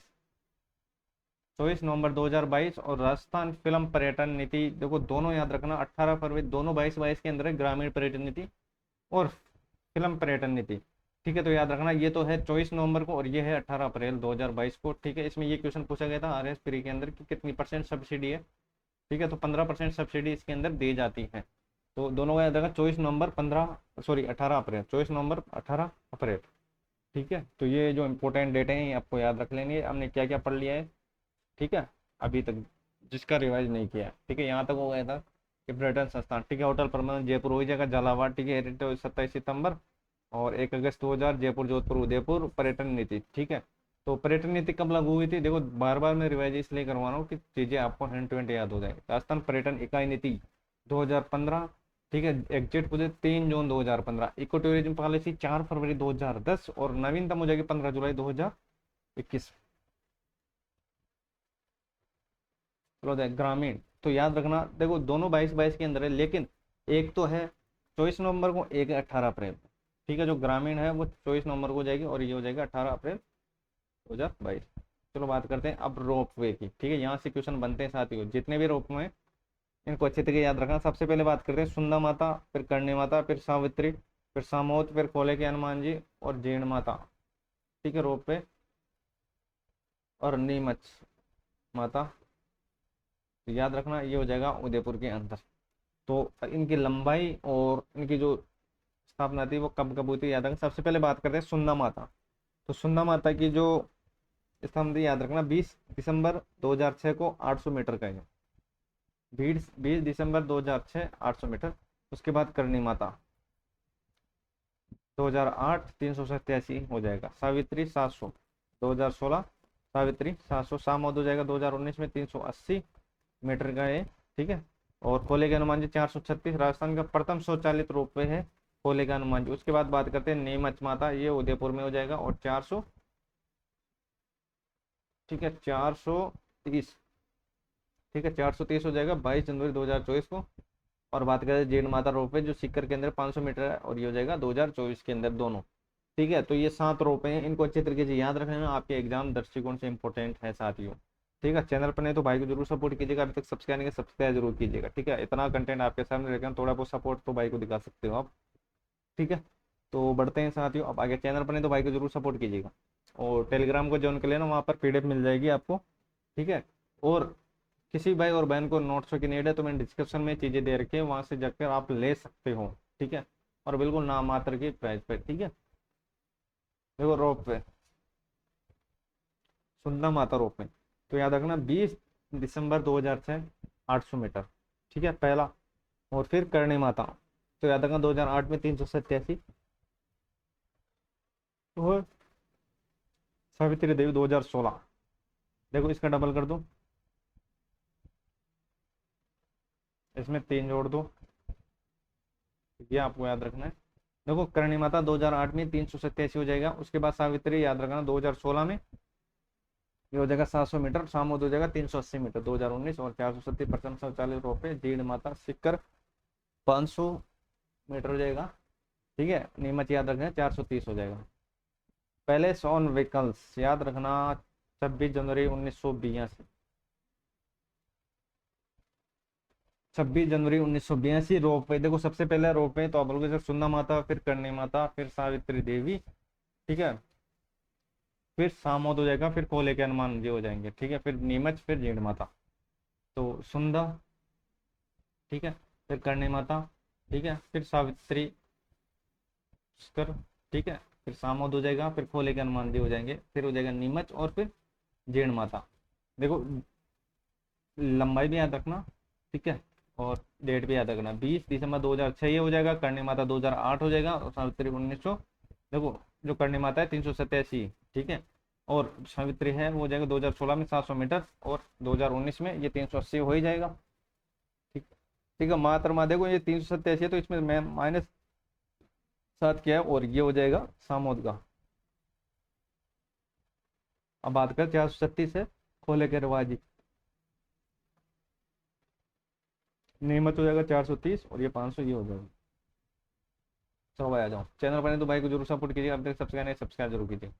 24 नवंबर 2022। और राजस्थान फिल्म पर्यटन नीति, देखो दोनों याद रखना 18 फरवरी, दोनों 22 के अंदर है, ग्रामीण पर्यटन नीति और फिल्म पर्यटन नीति, ठीक है। तो याद रखना ये तो है 24 नवंबर को, और ये है 18 अप्रैल 2022 को, ठीक है। इसमें ये क्वेश्चन पूछा गया था आरएस प्री के अंदर कि कितनी परसेंट सब्सिडी है, ठीक है। तो 15% सब्सिडी इसके अंदर दी जाती है। तो दोनों का याद रखना 24 नवंबर 15, सॉरी 18 अप्रैल, 24 नवंबर 18 अप्रैल, ठीक है। तो ये जो इंपॉर्टेंट डेट है ये आपको याद रख लेंगे। हमने क्या क्या पढ़ लिया है, ठीक है, अभी तक जिसका रिवाइज नहीं किया, ठीक है। यहाँ तक हो गया था कि पर्यटन संस्थान, ठीक है, होटल प्रबंधन जयपुर हो जाएगा, झालावाड़, ठीक है। हेरिटेज 27 सितंबर, और 1 अगस्त 2000 जयपुर, जोधपुर, उदयपुर। पर्यटन नीति, ठीक है। तो पर्यटन नीति कब लागू हुई थी, देखो बार बार मैं रिवाइज इसलिए करवा रहा हूँ कि चीजें आपको हैंड टू हैंड याद हो जाए। राजस्थान पर्यटन इकाई नीति 2015, ठीक है, एग्जिट पूछे 3 जून 2015। इको टूरिज्म पॉलिसी 4 फरवरी 2010, और नवीनतम हो जाएगी 15 जुलाई 2021। चलो देख ग्रामीण, तो याद रखना देखो दोनों 22 के अंदर है, लेकिन एक तो है 24 नवंबर को, एक है 18 अप्रैल, ठीक है। जो ग्रामीण है वो 24 नवंबर को जाएगी, और ये हो जाएगा 18 अप्रैल 2022। चलो बात करते हैं अब रोप वे की, ठीक है। यहाँ से क्वेश्चन बनते हैं साथियों, जितने भी रोप वे इनको अच्छे तरीके याद रखना। सबसे पहले बात करते हैं सुंदा माता, फिर करणी माता, फिर सावित्री, फिर सामोद, फिर कोले के हनुमान जी, और जीण माता, ठीक है, रोप वे। और नीमच माता, तो याद रखना ये हो जाएगा उदयपुर के अंदर। तो इनकी लंबाई और इनकी जो स्थापना थी वो कब कब हुई थी याद रखना। सबसे पहले बात करते हैं सुंदा माता, तो सुंदा माता की जो स्थापना थी याद रखना 20 दिसंबर 2006 को 800 मीटर का है, 20 दिसंबर 2006 800 मीटर। उसके बाद करणी माता 2008 387 हो जाएगा। सावित्री 700, 2016 सावित्री 700। सामोद हो जाएगा 2019 में 380 मीटर का है, ठीक है। और खोले के हनुमान जी 436, राजस्थान का प्रथम स्वचालित रोपवे है खोले का हनुमान जी। उसके बाद बात करते हैं नीमच माता, ये उदयपुर में हो जाएगा, और 400, ठीक है, 430, ठीक है, 430 हो जाएगा 22 जनवरी 2024 को। और बात करें जीण माता रोपवे जो सीकर के अंदर 500 मीटर है, और ये हो जाएगा 2024 के अंदर दोनों, ठीक है। तो ये 7 रोपे हैं, इनको अच्छे तरीके से याद रखना, आपके एग्जाम दृष्टिकोण से इंपॉर्टेंट है साथियों, ठीक है। चैनल पर नहीं तो भाई को जरूर सपोर्ट कीजिएगा, अभी तक सब्सक्राइब नहीं किया सब्सक्राइब जरूर कीजिएगा, ठीक है। इतना कंटेंट आपके सामने रखें, थोड़ा बहुत सपोर्ट तो भाई को दिखा सकते हो आप, ठीक है। तो बढ़ते हैं साथियों अब आगे। चैनल पर नहीं तो भाई को जरूर सपोर्ट कीजिएगा, और टेलीग्राम को ज्वाइन कर लेना, वहाँ पर पीडीएफ मिल जाएगी आपको, ठीक है। और किसी भाई और बहन को नोट्स की नीड है तो मैंने डिस्क्रिप्शन में चीज़ें दे रखी है, वहाँ से जाकर आप ले सकते हो, ठीक है। और बिल्कुल नाम मात्र की प्राइस पे, ठीक है। देखो रोप पे सुंदर माता रोप में, तो याद रखना 20 दिसंबर 2006 800 मीटर, ठीक है पहला। और फिर करणी माता, तो याद रखना 2008 में 387, और सावित्री देवी 2016। देखो इसका डबल कर दो, इसमें 3 जोड़ दो, ये आपको याद रखना है। देखो करणी माता 2008 में 387 हो जाएगा, उसके बाद सावित्री याद रखना 2016 में ये हो जाएगा 700 मीटर, सामोद हो जाएगा 380 मीटर 2019, और 470% शौचालय रोपे, जीण माता सिक्कर 500 मीटर हो जाएगा। ठीक है, नीमच याद रखना 430 हो जाएगा। पैलेस ऑन व्हीकल्स याद रखना 26 जनवरी 1982, 26 जनवरी 1982 रोपवे। देखो सबसे पहले रोपवे तो आप बोलोगे सर सुन्ना माता, फिर करणी माता, फिर सावित्री देवी, ठीक है, फिर सामोद हो जाएगा, फिर कोले के हनुमान जी हो जाएंगे, ठीक है, फिर नीमच, फिर जीण माता। तो सुंदा, ठीक है, फिर करणी माता, ठीक है, फिर सावित्री पुष्कर, ठीक है, फिर सामोद हो जाएगा, फिर खोले के हनुमान जी हो जाएंगे, फिर हो जाएगा नीमच, और फिर जीण माता। देखो लंबाई भी याद रखना, ठीक है, और डेट भी याद रखना 20 दिसंबर 2006 ये हो जाएगा, करणी माता 2008 हो जाएगा, और सावित्री 1900। देखो जो करणी माता है 387, ठीक है, और सावित्री है वो हो जाएगा 2016 में 700 मीटर, और 2019 में ये 380 हो ही जाएगा। ठीक, ठीक है, मात्रा देखो ये 387 है, तो इसमें मैं -7 किया है, और ये हो जाएगा सामोद का। अब बात कर 436 है खोले के रिवाजी, नियमित हो जाएगा 430, और ये 500 ये हो जाएगा। चलो भाई आ जाओ, चैनल पर नहीं तो भाई को जरूर सपोर्ट कीजिए, अब तक सब्सक्राइब नहीं सब्सक्राइब जरूर कीजिए।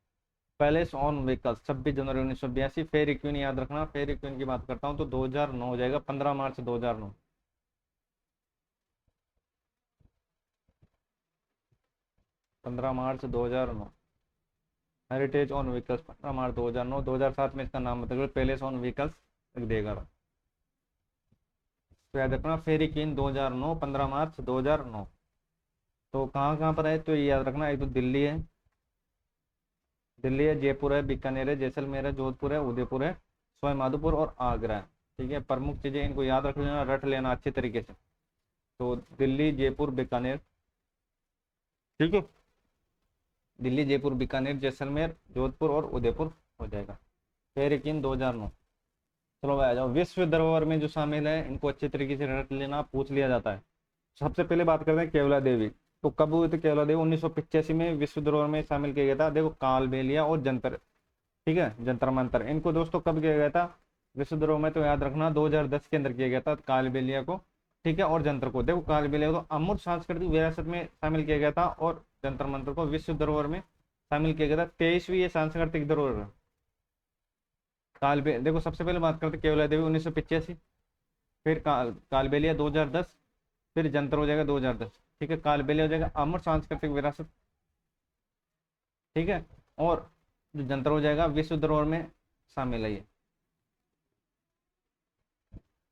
पैलेस ऑन व्हीकल्स 26 जनवरी 1982, फेरी क्वीन याद रखना, फेरी क्वीन की बात करता हूँ तो 2009 हो जाएगा, 15 मार्च 2009। 15 मार्च 2009। हेरिटेज ऑन व्हीकल्स 15 मार्च 2009, 2007 में इसका नाम मतलब पैलेस ऑन व्हीकल्स लिख देगा। तो याद रखना फेरी क्वीन 2009, 15 मार्च 2009। तो कहाँ कहाँ पर है तो ये याद रखना, एक तो दिल्ली है, दिल्ली है, जयपुर है, बीकानेर है, जैसलमेर है, जोधपुर है, उदयपुर है, सवाई माधोपुर और आगरा है। ठीक है, प्रमुख चीजें इनको याद रख लेना, रट लेना अच्छे तरीके से। तो दिल्ली, जयपुर, बीकानेर, ठीक है, दिल्ली, जयपुर, बीकानेर, जैसलमेर, जोधपुर और उदयपुर हो जाएगा। पेरिकिन 2009। चलो भाई आ जाओ, विश्व धरोहर में जो शामिल है इनको अच्छे तरीके से रट लेना, पूछ लिया जाता है। सबसे पहले बात करते हैं केवला देवी। तो कब हुई थी केवला देवी? 1985 में विश्व धरोहर में शामिल किया गया था। देखो काल बेलिया और जंतर, ठीक है, जंतर मंतर, इनको दोस्तों कब किया गया था विश्व धरोहर में? तो याद रखना 2010 के अंदर किया गया था काल बेलिया को, ठीक है, और जंतर को। देखो काल बेलिया को तो अमूर्त सांस्कृतिक विरासत में शामिल किया गया था, और जंतर मंतर को विश्व धरोहर में शामिल किया गया था। 23वीं ये सांस्कृतिक धरोहर है। देखो सबसे पहले बात करते केवला देवी 1985, फिर कालबेलिया 2010, फिर जंतर हो जाएगा 2010, ठीक है, कालबेलिया हो जाएगा अमर सांस्कृतिक विरासत, ठीक है, और जो जंतर हो जाएगा विश्व धरोहर में शामिल है ये।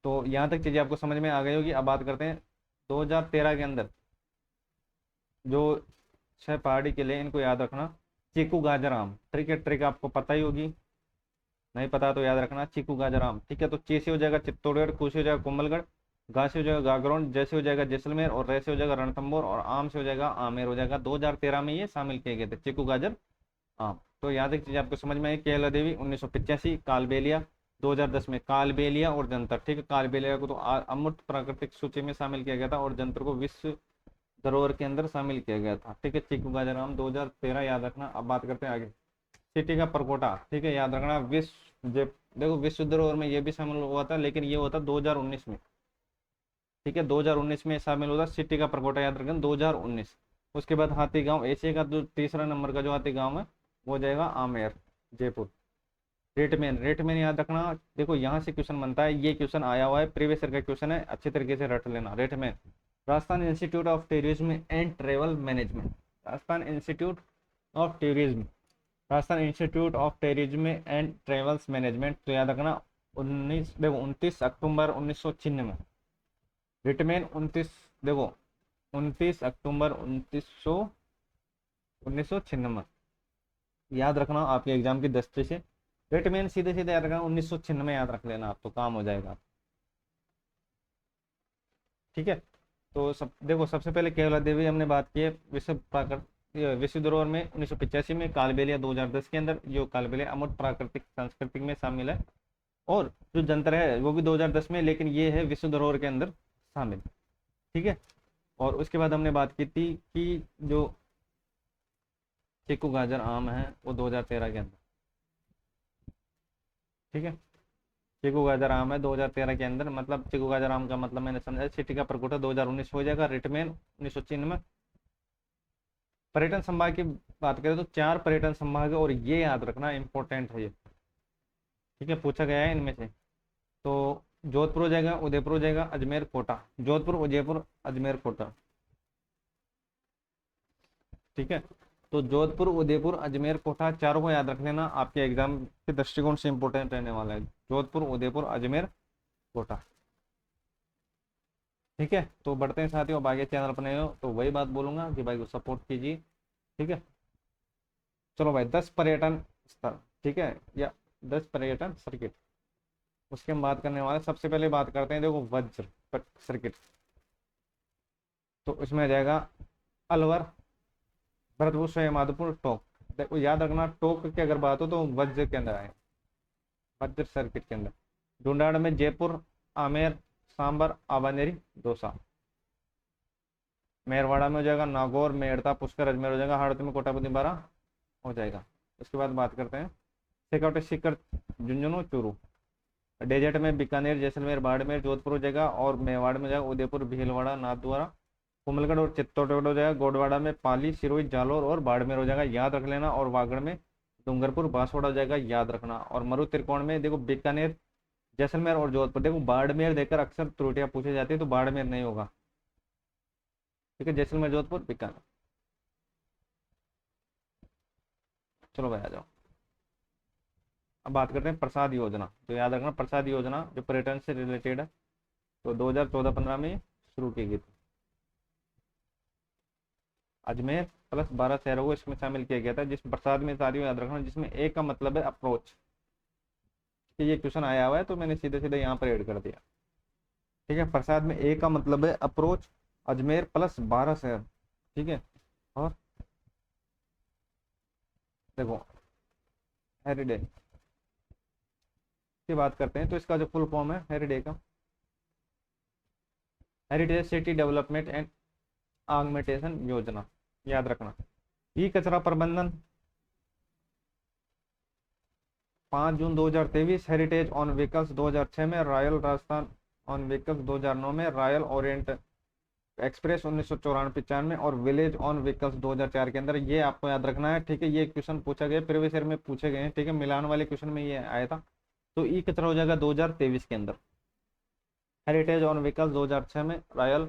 तो यहाँ तक चीजें आपको समझ में आ गई होगी। अब बात करते हैं 2013 के अंदर जो 6 पहाड़ी किले, इनको याद रखना। चीकू गाजर आम, ट्रिक है, ट्रिक आपको पता ही होगी, नहीं पता तो याद रखना चीकू गाजर आम, ठीक है। तो ची से हो जाएगा चित्तौड़गढ़, कू से हो जाएगा कोमलगढ़, गा से हो जाएगा गागरोन, जैसे हो जाएगा जैसलमेर, और रे से हो जाएगा रणथंभौर, और आम से हो जाएगा आमेर हो जाएगा। 2013 में ये शामिल किए गए थे चीकू गाजर आम। तो यहाँ तक चीज आपको समझ में आई। केला देवी 1985, कालबेलिया 2010 में, कालबेलिया और जंतर, ठीक है, कालबेलिया को तो अमूर्त प्राकृतिक सूची में शामिल किया गया था, और जंतर को विश्व धरोहर के अंदर शामिल किया गया था, ठीक है। चीकू गाजर आम 2013 याद रखना। अब बात करते हैं आगे, सिटी का परकोटा, ठीक है, याद रखना। देखो विश्व धरोहर में ये भी शामिल हुआ था, लेकिन ये हुआ था 2019 में, ठीक है, 2019 में शामिल हुआ था सिटी का परकोटा, याद रखना 2019। उसके बाद हाथी गांव, एशिया का जो तीसरा नंबर का जो हाथी गांव है वो हो जाएगा आमेर, जयपुर। रेटमैन, रेटमैन याद रखना। देखो यहाँ से क्वेश्चन बनता है, ये क्वेश्चन आया हुआ है, प्रीवियस ईयर का क्वेश्चन है, अच्छे तरीके से रट लेना। रेटमैन Rajasthan Institute of Tourism and Travel Management, Rajasthan Institute of Tourism, Rajasthan Institute of Tourism and Travels Management. तो याद रखना 29 अक्टूबर 1996, रिटमेन 29, देखो 29 अक्टूबर 1996 याद रखना आपके एग्जाम की दृष्टि से। रिटमेन सीधे सीधे याद रखना 1996 याद रख लेना, आप तो काम हो जाएगा। ठीक है। तो सब देखो, सबसे पहले केवला देवी हमने बात की है विश्व धरोहर में 1985 में, कालबेलिया 2010 के अंदर, जो कालबेलिया अमूर्त प्राकृतिक सांस्कृतिक में शामिल है। और जो जंतर है वो भी 2010 में, लेकिन ये है विश्व धरोहर के अंदर शामिल। ठीक है। और उसके बाद हमने बात की थी कि जो चीकू गाजर आम है वो 2013 के अंदर। ठीक है। चीकू गाजर आम है 2013 के अंदर, मतलब चीकू गाजर आम का मतलब मैंने समझा। सिटी का प्रकोटा 2019 हो जाएगा। रिटमेन 1993। पर्यटन संभाग की बात करें तो 4 पर्यटन संभाग है, और ये याद रखना इंपॉर्टेंट है ये। ठीक है, पूछा गया है इनमें से। तो जोधपुर हो जाएगा, उदयपुर हो जाएगा, अजमेर, कोटा। जोधपुर, उदयपुर, अजमेर, कोटा। ठीक है। तो जोधपुर, उदयपुर, अजमेर, कोटा, चारों को याद रख लेना, आपके एग्जाम के दृष्टिकोण से इंपॉर्टेंट रहने वाला है। जोधपुर, उदयपुर, अजमेर, कोटा। ठीक है। तो बढ़ते हैं साथियों, अब आगे चैनल पर नए हो तो वही बात बोलूंगा कि भाई को सपोर्ट कीजिए। ठीक है। चलो भाई, 10 पर्यटन स्थल, ठीक है, या 10 पर्यटन सर्किट, उसकी हम बात करने वाले हैं। सबसे पहले बात करते हैं, देखो, वज्र सर्किट। तो इसमें आ जाएगा अलवर, भरतपुर से माधोपुर, टोंक। देखो याद रखना, टोंक की अगर बात हो तो वज्र के अंदर आए, वज्र सर्किट के अंदर। ढूंढाड़ में जयपुर, आमेर, सांबर, आबानेरी, दौसा। मेरवाड़ा में हो जाएगा नागौर, मेड़ता, पुष्कर, अजमेर हो जाएगा। हाड़ौत में कोटापति, बारह हो जाएगा। उसके बाद बात करते हैं सिकौटे, सीकर, झुंझुनू, चूरू। डेजर्ट में बीकानेर, जैसलमेर, बाड़मेर, जोधपुर हो जाएगा। और मेवाड़ में जाएगा उदयपुर, भीलवाड़ा, नाथद्वारा, कुंभलगढ़ और चित्तौड़गढ़ हो जाएगा। गोडवाड़ा में पाली, सिरोही, जालोर और बाड़मेर हो जाएगा, याद रख लेना। और वागड़ में डूंगरपुर, बांसवाड़ा हो जाएगा, याद रखना। और मरु त्रिकोण में देखो बीकानेर, जैसलमेर और जोधपुर। देखो बाड़मेर देकर अक्सर त्रुटियां पूछी जाती है, तो बाड़मेर नहीं होगा। ठीक है, जैसलमेर, जोधपुर, बीकानेर। चलो भाई आ जाओ, अब बात करते हैं प्रसाद योजना। तो याद रखना, प्रसाद योजना जो पर्यटन से रिलेटेड है, तो 2014-15 में शुरू की गई थी। अजमेर प्लस 12 शहरों को इसमें शामिल किया गया था। जिस प्रसाद में सारियों याद रखना, जिसमें ए का मतलब है अप्रोच। ये क्वेश्चन आया हुआ है तो मैंने सीधे सीधे यहाँ पर ऐड कर दिया। ठीक है, प्रसाद में ए का मतलब है अप्रोच। अजमेर प्लस 12 शहर। ठीक है। और देखो हेरिडेज की बात करते हैं, तो इसका जो फुल फॉर्म है हेरिडेज का, heritage city development and augmentation योजना, याद रखना। ई कचरा प्रबंधन 5 जून 2023, हेरिटेज ऑन व्हीकल्स 2006 में, रॉयल राजस्थान ऑन व्हीकल्स 2009 में, रॉयल ओरिएंट एक्सप्रेस 1994-95 और विलेज ऑन व्हीकल्स 2004 के अंदर। ये आपको याद रखना है। ठीक है, ये क्वेश्चन पूछा गया, प्रीवियस ईयर में पूछे गए हैं। ठीक है, मिलान वाले क्वेश्चन में ये आया था। तो ई कचरा हो जाएगा 2023 के अंदर। हेरिटेज ऑन व्हीकल्स 2006 में, रॉयल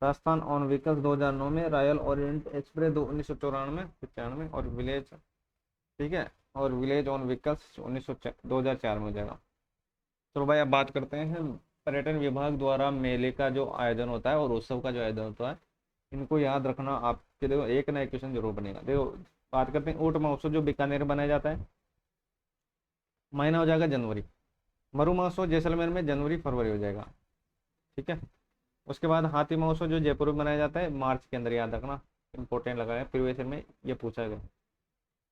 राजस्थान ऑन व्हीकल्स 2009 में, रॉयल ओरिएंट एक्सप्रेस 1994-95 और विलेज, ठीक है, और विलेज ऑन व्हीकल्स 2004 में हो जाएगा। तो भाई अब बात करते हैं पर्यटन विभाग द्वारा मेले का जो आयोजन होता है और उत्सव का जो आयोजन होता है, इनको याद रखना आपके। देखो एक ना एक क्वेश्चन जरूर बनेगा। देखो बात करते हैं ऊंट महोत्सव जो बीकानेर में बनाया जाता है, महीना हो जाएगा जनवरी। मरु महोत्सव जैसलमेर में जनवरी फरवरी हो जाएगा। ठीक है। उसके बाद हाथी महोत्सव जो जयपुर में मनाया जाता है, मार्च के अंदर, याद रखना, इंपॉर्टेंट लगा है, प्रीवियस ईयर में ये पूछा गया।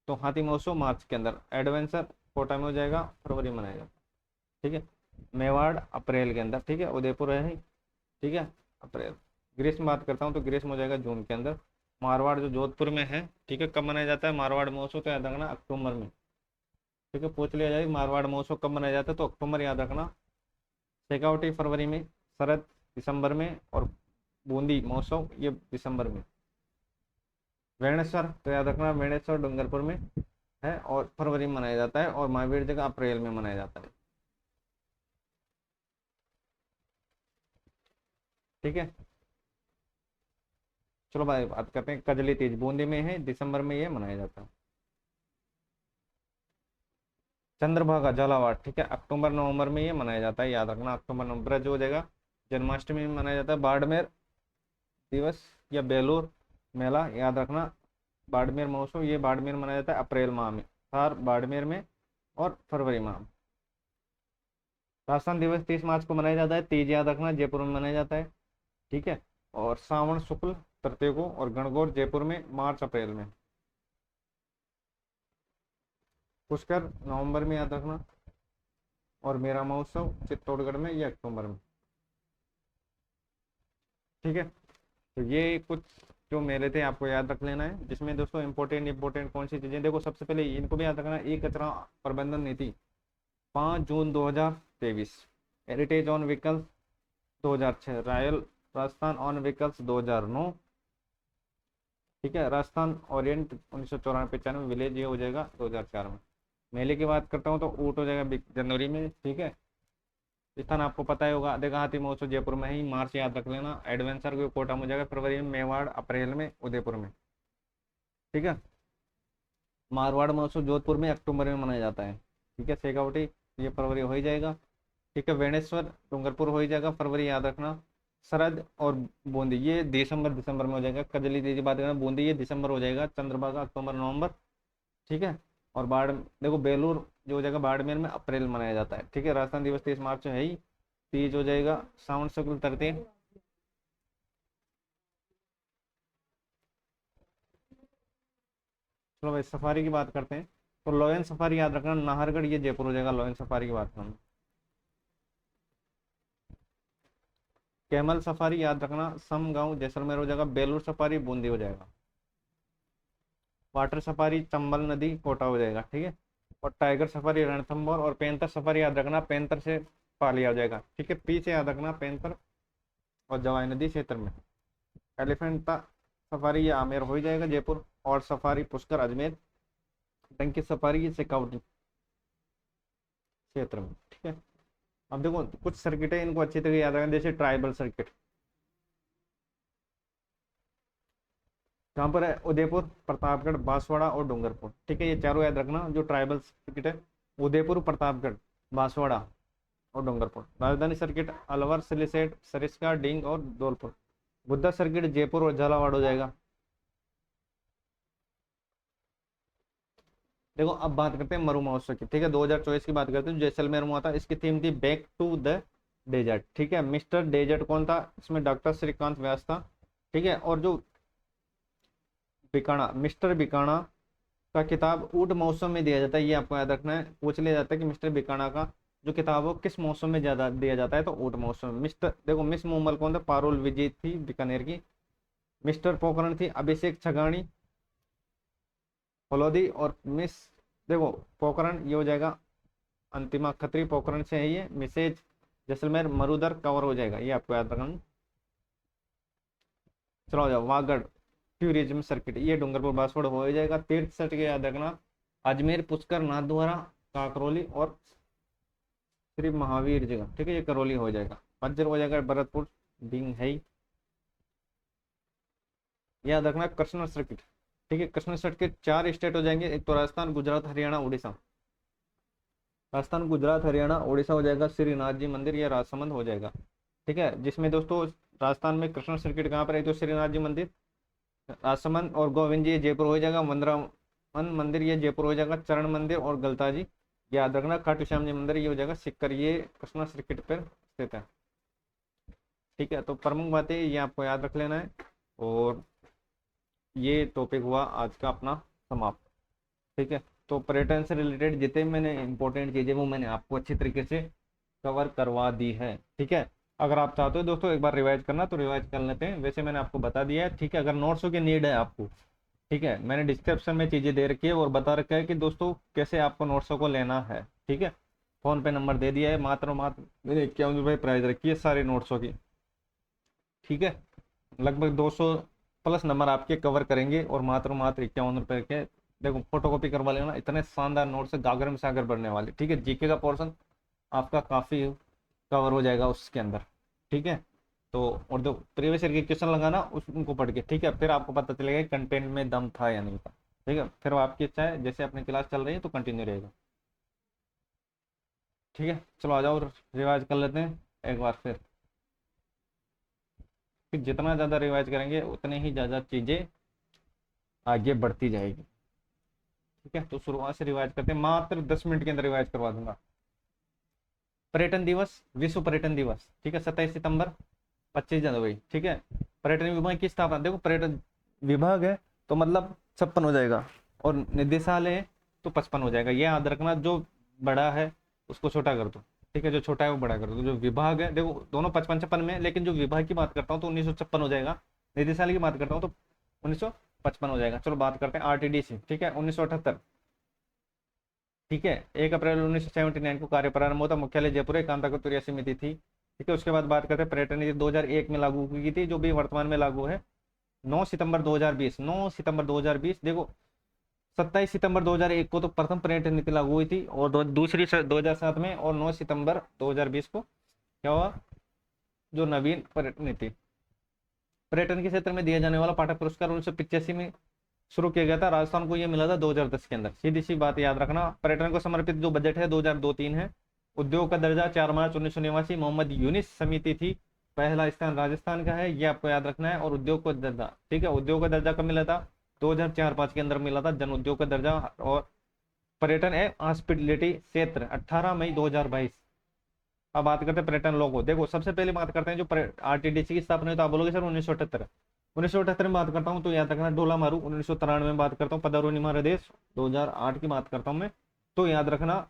तो हाथी महोत्सव मार्च के अंदर। एडवेंचर कोटा में हो जाएगा, फरवरी में मनाएगा। ठीक है। मेवाड़ अप्रैल के अंदर। ठीक है, उदयपुर है ही, ठीक है, अप्रैल। ग्रीष्म बात करता हूँ तो ग्रीष्म हो जाएगा जून के अंदर। मारवाड़ जो जोधपुर में है, ठीक है, कब मनाया जाता है मारवाड़ महोत्सव, तो याद रखना अक्टूबर में। ठीक है, पूछ लिया जाए मारवाड़ महोत्सव कब मनाया जाता है, तो अक्टूबर, याद रखना। शेखावटी फरवरी में, शरद दिसंबर में, और बूंदी महोत्सव ये दिसंबर में। वेणेश्वर तो याद रखना, वेणेश्वर डूंगरपुर में है और फरवरी में मनाया जाता है। और महावीर जगह अप्रैल में मनाया जाता है। ठीक है। चलो भाई बात करते हैं कजली तीज, बूंदी में है, दिसंबर में ये मनाया जाता है। चंद्रभागा झालावाड़, ठीक है, अक्टूबर नवंबर में ये मनाया जाता है, याद रखना, अक्टूबर नवंबर जो हो जाएगा। जन्माष्टमी में मनाया जाता है। बाड़मेर दिवस या बेलूर मेला, याद रखना, बाड़मेर महोत्सव ये बाड़मेर मनाया जाता है अप्रैल माह में, हर बाड़मेर में, और फरवरी माह में। राजस्थान दिवस 30 मार्च को मनाया जाता है, तीज याद रखना, जयपुर में मनाया जाता है। ठीक है। और श्रावण शुक्ल तृतीय को, और गणगौर जयपुर में मार्च अप्रैल में। पुष्कर नवंबर में याद रखना, और मेरा महोत्सव चित्तौड़गढ़ में, ये अक्टूबर में। ठीक है, तो ये कुछ जो मेरे थे आपको याद रख लेना है, जिसमें दोस्तों इंपॉर्टेंट इंपॉर्टेंट कौन सी चीजें, देखो सबसे पहले इनको भी याद रखना। ई कचरा प्रबंधन नीति 5 जून 2023, heritage on vehicles 2006, royal Rajasthan on vehicles 2009। ठीक है, राजस्थान ओरिएंट 1994-95, विलेज ये हो जाएगा 2004 में। मेले की बात करता हूँ तो ऊट हो जाएगा जनवरी में। ठीक है, स्थान आपको पता ही होगा, देखा हाथी महोत्सव जयपुर में ही, मार्च याद रख लेना। एडवेंचर को कोटा में हो जाएगा फरवरी में, मेवाड़ अप्रैल में, उदयपुर में। ठीक है, मारवाड़ महोत्सव जोधपुर में अक्टूबर में मनाया जाता है। ठीक है, शेखावटी ये फरवरी हो ही जाएगा। ठीक है, वेणेश्वर डूंगरपुर हो ही जाएगा फरवरी, याद रखना। सरहद और बूंदी ये दिसंबर दिसंबर में हो जाएगा। कजली तेजी बात करना, बूंदी ये दिसंबर हो जाएगा। चंद्रभागा अक्टूबर नवंबर। ठीक है, और बाढ़ देखो बेलूर जो हो जाएगा बाड़मेर में, अप्रैल में मनाया जाता है। ठीक है, राजस्थान दिवस 23 मार्च है ही, तीज हो जाएगा श्रावण शुक्ल तृतीय। चलो भाई सफारी की बात करते हैं, तो लॉयन सफारी याद रखना, नाहरगढ़ ये जयपुर हो जाएगा, लॉयन सफारी की बात करना। कैमल सफारी याद रखना, सम गांव जैसलमेर हो जाएगा। बेलूर सफारी बूंदी हो जाएगा। वाटर सफारी चंबल नदी कोटा हो जाएगा। ठीक है, और टाइगर सफारी रणथंभौर, और पेंथर सफारी याद रखना, पेंथर से पालिया हो जाएगा। ठीक है, पी से याद रखना पेंथर, और जवाई नदी क्षेत्र में। एलिफेंट सफारी ये आमेर हो ही जाएगा जयपुर, और सफारी पुष्कर अजमेर। टंकी सफारी ये शेखावटी क्षेत्र में। ठीक है, अब देखो कुछ सर्किट है, इनको अच्छी तरह याद रखना, जैसे ट्राइबल सर्किट कहाँ पर है, उदयपुर, प्रतापगढ़, बांसवाड़ा और डूंगरपुर। ठीक है, ये चारों याद रखना जो ट्राइबल सर्किट है, उदयपुर, प्रतापगढ़, बांसवाड़ा और डूंगरपुर। राजधानी सर्किट अलवर, सिलीसेट, सरिस्का, डींग और धौलपुर। बुद्धा सर्किट जयपुर और झालावाड़ हो जाएगा। देखो अब बात करते हैं मरु महोत्सव की। ठीक है, 2024 की बात करते हैं, जैसलमेर में हुआ था। इसकी थीम थी बैक टू द डेजर्ट। ठीक है, मिस्टर डेजर्ट कौन था इसमें, डॉक्टर श्रीकांत व्यास था। ठीक है, और जो बिकाना, मिस्टर बिकाना का किताब ऊंट मौसम में दिया जाता है, ये आपको याद रखना है। पूछ लिया जाता है कि मिस्टर बिकाना का जो किताब हो किस मौसम में ज्यादा दिया जाता है, तो ऊंट मौसम में। मिस्टर देखो मिस मूमल कौन था, पारुल विजय थी बीकानेर की। मिस्टर पोखरण थी अभिषेक छगानी फलोदी, और मिस देखो पोखरण ये हो जाएगा अंतिमा खत्री, पोखरण से है ये। मिसेज जैसलमेर मरुदर कवर हो जाएगा, ये आपको याद रखना। चलो आ जाओ वागड़ टूरिज्म सर्किट, ये डूंगरपुर बांसवाड़ा हो ही जाएगा। तीर्थ सर्किट याद रखना, अजमेर, पुष्कर, नाथद्वारा, काकरोली और श्री महावीर जगह। ठीक है, ये करौली हो जाएगा। मज्जर हो जाएगा भरतपुर, बिंग है ही। याद रखना कृष्ण सर्किट। ठीक है, कृष्ण सर्किट 4 स्टेट हो जाएंगे, एक तो राजस्थान, गुजरात, हरियाणा, उड़ीसा। राजस्थान, गुजरात, हरियाणा, उड़ीसा हो जाएगा। श्रीनाथ जी मंदिर या राजसमंद हो जाएगा। ठीक है, जिसमें दोस्तों राजस्थान में कृष्ण सर्किट कहाँ पर है, तो श्रीनाथ जी मंदिर, राजसमंद और गोविंद जी जयपुर हो जाएगा। वृंदावन मंदिर ये जयपुर हो जाएगा। चरण मंदिर और गलता जी याद रखना। खाटू श्याम जी मंदिर ये हो जाएगा सिक्कर, ये कृष्णा सर्किट पर स्थित है। ठीक है, तो प्रमुख बातें ये आपको याद रख लेना है, और ये टॉपिक हुआ आज का अपना समाप्त। ठीक है, तो पर्यटन से रिलेटेड जितने मैंने इंपॉर्टेंट चीजें वो मैंने आपको अच्छी तरीके से कवर करवा दी है। ठीक है, अगर आप चाहते हो दोस्तों एक बार रिवाइज करना तो रिवाइज कर लेते हैं, वैसे मैंने आपको बता दिया है। ठीक है, अगर नोट्सों की नीड है आपको, ठीक है, मैंने डिस्क्रिप्शन में चीजें दे रखी है और बता रखा है कि दोस्तों कैसे आपको नोट्सों को लेना है। ठीक है, फोन पे नंबर दे दिया है, मात्र मात्र मैंने 51 रुपये प्राइस रखी है सारे नोट्सों की। ठीक है, लगभग 200 प्लस नंबर आपके कवर करेंगे, और मात्र मात्र 51 रुपये के। देखो फोटोकॉपी करवा लेना, इतने शानदार नोट से गागर में सागर बढ़ने वाले। ठीक है, जीके का पोर्शन आपका काफी कवर हो जाएगा उसके अंदर। ठीक है, तो और दो प्रीवियस ईयर के क्वेश्चन लगाना उनको पढ़ के। ठीक है, फिर आपको पता चलेगा कंटेंट में दम था या नहीं था। ठीक है, फिर वो आपकी इच्छा है, जैसे अपनी क्लास चल रही है तो कंटिन्यू रहेगा। ठीक है, चलो आ जाओ रिवाइज कर लेते हैं एक बार फिर। कि जितना ज़्यादा रिवाइज करेंगे उतने ही ज़्यादा चीज़ें आगे बढ़ती जाएगी। ठीक है, तो शुरुआत से रिवाइज करते हैं, मात्र 10 मिनट के अंदर रिवाइज करवा दूंगा। पर्यटन दिवस, विश्व पर्यटन दिवस। ठीक है, 27 सितंबर 25 जनवरी, ठीक है। पर्यटन विभाग की स्थापना, देखो पर्यटन विभाग है तो मतलब 56 हो जाएगा, और निदेशालय है तो 55 हो जाएगा। ये याद रखना, जो बड़ा है उसको छोटा कर दो, ठीक है, जो छोटा है वो बड़ा कर दो। जो विभाग है देखो दोनों 55-56 में है, लेकिन जो विभाग की बात करता हूँ तो 1956 हो जाएगा, निदेशालय की बात करता हूँ तो 1955 हो जाएगा। चलो बात करते हैं आरटीडीसी, ठीक है, 1978, ठीक है। 1 अप्रैल 1979 को कार्य प्रारंभ होता, मुख्यालय जयपुर है, कांता तुरिया समिति थी, ठीक है। उसके बाद बात करते हैं पर्यटन नीति 2001 में लागू की थी, जो भी वर्तमान में लागू है। 9 सितंबर 2020, 9 सितंबर 2020, देखो 27 सितंबर 2001 को तो प्रथम पर्यटन नीति लागू हुई थी, और दूसरी 2007 में, और 9 सितंबर 2020 को क्या हुआ, जो नवीन पर्यटन नीति। पर्यटन के क्षेत्र में दिया जाने वाला पाठक पुरस्कार 1985 में शुरू किया गया था, राजस्थान को यह मिला था 2010 के अंदर। सीधी सी बात याद रखना, पर्यटन को समर्पित जो बजट है 2002-3 है। उद्योग का दर्जा 4 मार्च 1989, मोहम्मद यूनिस समिति थी, पहला स्थान राजस्थान का है, ये आपको याद रखना है। और उद्योग का दर्जा, ठीक है, उद्योग का दर्जा कब मिला था, 2004-5 के अंदर मिला था जन उद्योग का दर्जा। और पर्यटन एवं हॉस्पिटलिटी क्षेत्र 18 मई 2022। अब बात करते हैं पर्यटन लोगो, देखो सबसे पहले बात करते हैं जो आरटीडीसी की स्थापना हुई, तो आप बोलोगे सर 1978, 1978 में बात करता हूँ तो याद रखना डोला मारू। 1993 में बात करता हूँ पदारोनी हमारा देश, 2008 की बात करता हूँ मैं तो याद रखना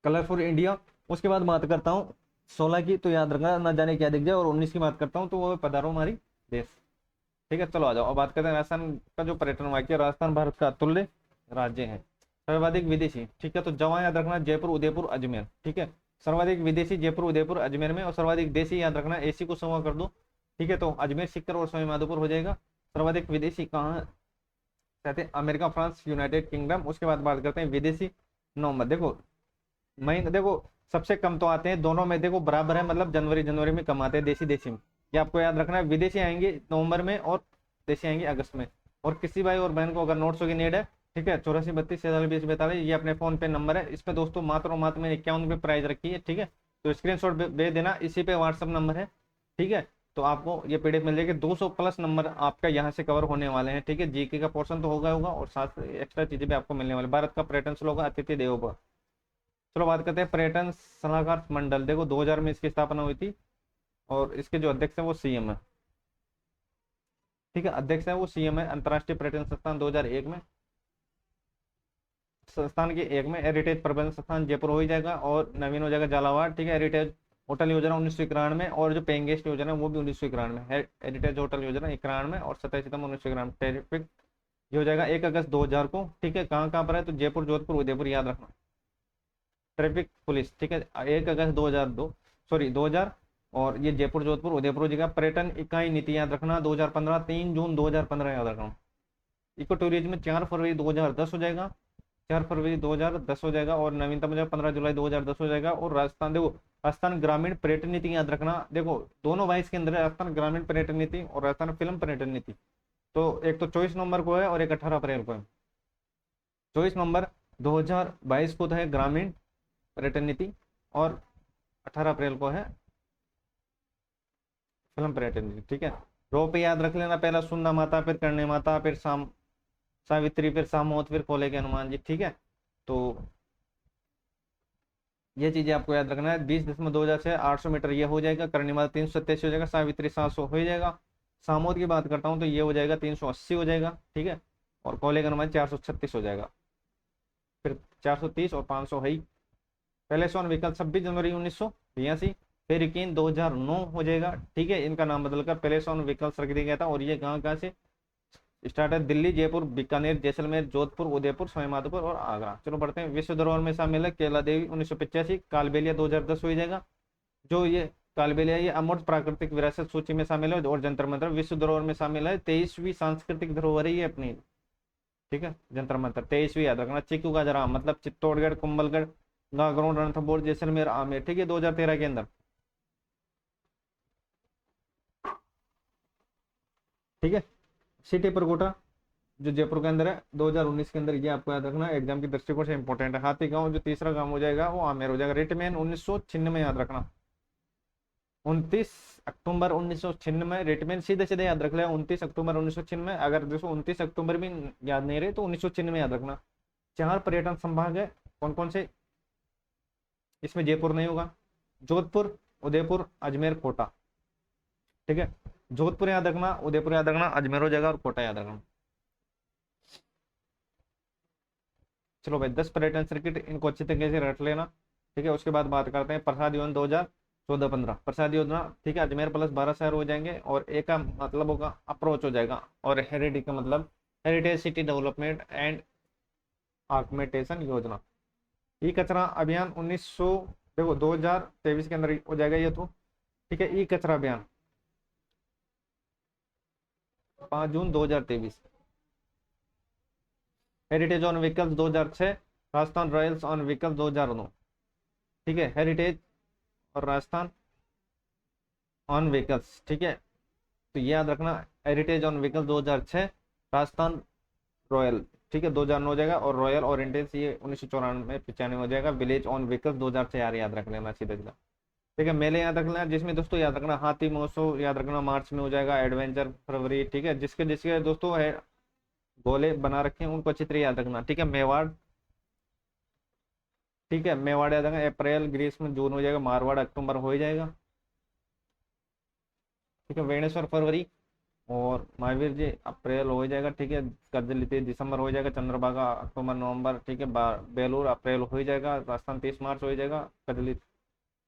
कलरफुल इंडिया। उसके बाद बात करता हूँ 16 की, तो याद रखना न जाने क्या दिख जाए। और 19 की बात करता हूँ तो वो पधारो हमारी देश, ठीक है। चलो आ जाओ, अब बात करते हैं राजस्थान का जो पर्यटन वाक्य, राजस्थान भारत का अतुल्य राज्य है। सर्वाधिक विदेशी, ठीक है, तो जवां याद रखना जयपुर, उदयपुर, अजमेर, ठीक है। सर्वाधिक विदेशी जयपुर, उदयपुर, अजमेर में। और सर्वाधिक देशी याद रखना, एसी को सवा कर दो, ठीक है, तो अजमेर, सीकर और सवाई माधोपुर हो जाएगा। सर्वाधिक विदेशी कहाँ कहते हैं, अमेरिका, फ्रांस, यूनाइटेड किंगडम। उसके बाद बात करते हैं विदेशी नवंबर, देखो महीने, देखो सबसे कम तो आते हैं दोनों में, देखो बराबर है, मतलब जनवरी जनवरी में कम आते हैं देशी देशी में। ये आपको याद रखना है, विदेशी आएंगे नवंबर में और देशी आएंगे अगस्त में। और किसी भाई और बहन को अगर नोट्स की नीड है, ठीक है, 84 32 46 20 42 ये अपने फोन पे नंबर है। इस पे दोस्तों मात्र और मात्र में 51 प्राइस रखी है, ठीक है। तो स्क्रीनशॉट भेज देना, इसी पे व्हाट्सअप नंबर है, ठीक है। तो आपको ये पीडीएफ मिल जाएगी, 200 प्लस नंबर आपका यहाँ से कवर होने वाले हैं, ठीक है। जीके का पोर्शन तो होगा और साथ एक्स्ट्रा चीजें भी आपको मिलने वाली। भारत का पर्यटन स्लोगन अतिथि देवो भव। चलो बात करते हैं पर्यटन सलाहकार मंडल, देखो 2000 में इसकी स्थापना हुई थी, और इसके जो अध्यक्ष है वो सीएम है, ठीक है, अध्यक्ष है वो सीएम है। अंतर्राष्ट्रीय पर्यटन संस्थान 2001 में, संस्थान के एक में हेरिटेज प्रबंधन संस्थान जयपुर हो ही जाएगा, और नवीन हो जाएगा झालावाड़, ठीक है। हेरिटेज होटल योजना 1991 और जो पेइंग गेस्ट योजना है वो भी 1991 है। हेरिटेज होटल योजना 91 और 27 सितंबर 1991 टेरिफिक, ये हो जाएगा 1 अगस्त 2000 को, ठीक है। कहाँ कहाँ पर है, तो जयपुर, जोधपुर, उदयपुर याद रखना। ट्रैफिक पुलिस, ठीक है, 1 अगस्त 2002, सॉरी 2000, और ये जयपुर, जोधपुर, उदयपुर जगह। पर्यटन इकाई नीति याद रखना 2015, 3 जून 2015 याद रखना। इको टूरिज्म 4 फरवरी 2010 हो जाएगा, 4 फरवरी 2010 हो जाएगा। और नवीनतम हो जाएगा 15 जुलाई 2010 हो जाएगा। और राजस्थान, देखो राजस्थान ग्रामीण पर्यटन नीति याद रखना, देखो दोनों वाइस के अंदर है, राजस्थान ग्रामीण पर्यटन नीति और राजस्थान फिल्म पर्यटन नीति। तो एक तो 24 नवंबर को है और एक 18 अप्रैल को है। 24 नवंबर 2022 को तो है ग्रामीण पर्यटन नीति, और 18 अप्रैल को है फिल्म पर्यटन नीति, ठीक है। रोप याद रख लेना, पहला सुनना माता, फिर करने माता, फिर शाम सावित्री, फिर सामोत, फिर खोले के हनुमान जी, ठीक है। तो ये चीजें आपको याद रखना है। 20.2000 से 800 मीटर ये हो जाएगा, करने माता 387 हो जाएगा, सावित्री 700 हो जाएगा। सामोद की बात करता हूँ तो ये हो जाएगा 380 हो जाएगा, ठीक है। और कोले का अनुमान 436 हो जाएगा, फिर 430 और 500 है ही। पहले सोन विकल्प 26 जनवरी 1982, फिर यकीन 2009 हो जाएगा, ठीक है। इनका नाम बदलकर पहले सोन विकल्प रख दिया गया था। और ये कहाँ कहाँ से स्टार्ट है, दिल्ली, जयपुर, बीकानेर, जैसलमेर, जोधपुर, उदयपुर, सवाईमाधोपुर और आगरा। चलो बढ़ते हैं। विश्व धरोहर में शामिल है केला देवी 1985, कालबेलिया 2010 हो जाएगा। जो ये कालबेलिया ये अमूर्त प्राकृतिक विरासत सूची में शामिल है। और जंतर मंतर विश्व धरोहर में शामिल है, 23वीं सांस्कृतिक धरोहर है ये अपनी, ठीक है। जंतर मंतर 23वीं याद रखना। चिक्कू का जरा मतलब चित्तौड़गढ़, कुंभलगढ़, गागरोन, रणथंभौर, जैसलमेर, आमेर, ठीक है, 2013 के अंदर, ठीक है। सिटी परकोटा जो जयपुर के अंदर है 2019 के अंदर, ये आपको याद रखना, एग्जाम की दृष्टिकोण से इंपॉर्टेंट है। हाथी गांव जो तीसरा गांव हो जाएगा वो आमेर हो जाएगा। रिटमैन 1996 याद रखना, 29 अक्टूबर 1996। रिटमैन सीधे सीधे याद रख लिया, 29 अक्टूबर 1996। अगर देखो 29 अक्टूबर भी याद नहीं रहे तो 1996 याद रखना। 4 पर्यटन संभाग है, कौन कौन से, इसमें जयपुर नहीं होगा, जोधपुर, उदयपुर, अजमेर, कोटा, ठीक है, जोधपुर याद रखना, उदयपुर याद रखना, अजमेर हो जाएगा और कोटा याद रखना। चलो भाई 10 पर्यटन सर्किट, इनको अच्छी तरीके से रट लेना। ठीक है, उसके बाद बात करते हैं प्रसाद योजना 2014-15 प्रसाद योजना। ठीक है, अजमेर प्लस 12 शहर हो जाएंगे, और एक का मतलब होगा अप्रोच हो जाएगा, और हेरिटेज का मतलब heritage city development and augmentation योजना। ई कचरा अभियान 1900, देखो 2023 के अंदर हो जाएगा ये तो। ठीक है, ई कचरा अभियान 5 जून 2023। Heritage on vehicles 2006, Rajasthan Royals on vehicles 2009। ठीक है, हेरिटेज और राजस्थान ऑन व्हीकल्स। ठीक है, तो ये याद रखना, heritage on vehicles 2006, Rajasthan royal. ठीक है, 2009 हो जाएगा, और रॉयल ओरिएंटेज ये 1994-95 हो जाएगा। विलेज ऑन व्हीकल्स 2006 याद रख लेना सीधा सीधा। ठीक है, मेले याद रख लेना, जिसमें दोस्तों याद रखना हाथी महोत्सव याद रखना मार्च में हो जाएगा, एडवेंचर फरवरी। ठीक है, जिसके जिसके दोस्तों है गोले बना रखे हैं उनको अच्छी तरह याद रखना। ठीक है, मेवाड़। ठीक है, मेवाड़ याद रखना, अप्रैल ग्रीष्म जून हो जाएगा, मारवाड़ अक्टूबर हो ही जाएगा। ठीक है, वेणेश्वर फरवरी, और महावीर जी अप्रैल हो ही जाएगा। ठीक है, कर्जली दिसंबर हो जाएगा, चंद्रभागा अक्टूबर नवंबर। ठीक है, बेलूर अप्रैल हो ही जाएगा, राजस्थान 30 मार्च हो ही जाएगा। कजली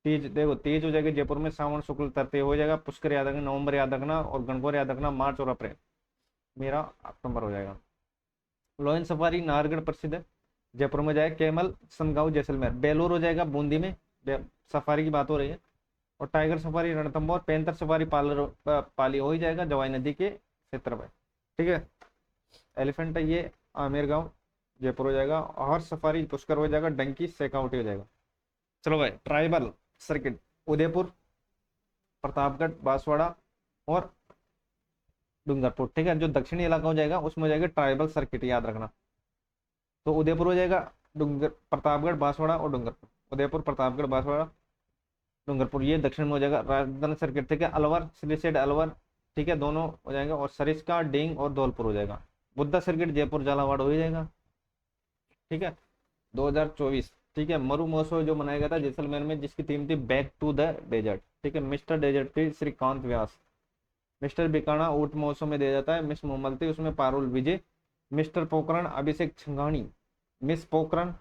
तीज, देखो तीज हो जाएगी जयपुर में, सावन शुक्ल तृतीय हो जाएगा। पुष्कर याद रखना नवंबर याद रखना, और गणगौर याद रखना मार्च और अप्रैल, मेरा अक्टूबर हो जाएगा। लोयन सफारी नाहरगढ़ प्रसिद्ध है, जयपुर में जाए। कैमल सनगांव जैसलमेर, बेलूर हो जाएगा बूंदी में, सफारी की बात हो रही है। और tiger safari Ranthambore, panther safari Pali हो ही जाएगा जवाई नदी के क्षेत्र में। ठीक है, एलिफेंट है ये आमेर गांव जयपुर हो जाएगा। हॉर्स सफारी पुष्कर हो जाएगा, डंकी शेखावटी हो जाएगा। चलो भाई ट्राइबल सर्किट उदयपुर, प्रतापगढ़, बांसवाड़ा और डूंगरपुर। ठीक है, जो दक्षिणी इलाका हो जाएगा उसमें हो जाएगा ट्राइबल सर्किट याद रखना। तो उदयपुर हो जाएगा, डूंगर प्रतापगढ़ बांसवाड़ा और डूंगरपुर। उदयपुर प्रतापगढ़ बांसवाड़ा डूंगरपुर, ये दक्षिण में हो जाएगा। राजधानी सर्किट ठीक है, अलवर सिलीसेड अलवर। ठीक है, दोनों हो जाएंगे। और सरिस्का डींग और धौलपुर हो जाएगा। बुद्धा सर्किट जयपुर झालावाड़ हो ही जाएगा। ठीक है, 2024। ठीक है, मरु महोत्सव जो मनाया गया था जैसलमेर में, जिसकी थीम थी बैक टू द डेजर्ट। ठीक है, मिस्टर डेजर्ट थी श्रीकांत व्यास। मिस्टर बिकाना ऊंट महोत्सव में दिया जाता है। मिस मोमल थी उसमें पारुल विजय। मिस्टर पोखरण अभिषेक छंगानी। मिस पोखरण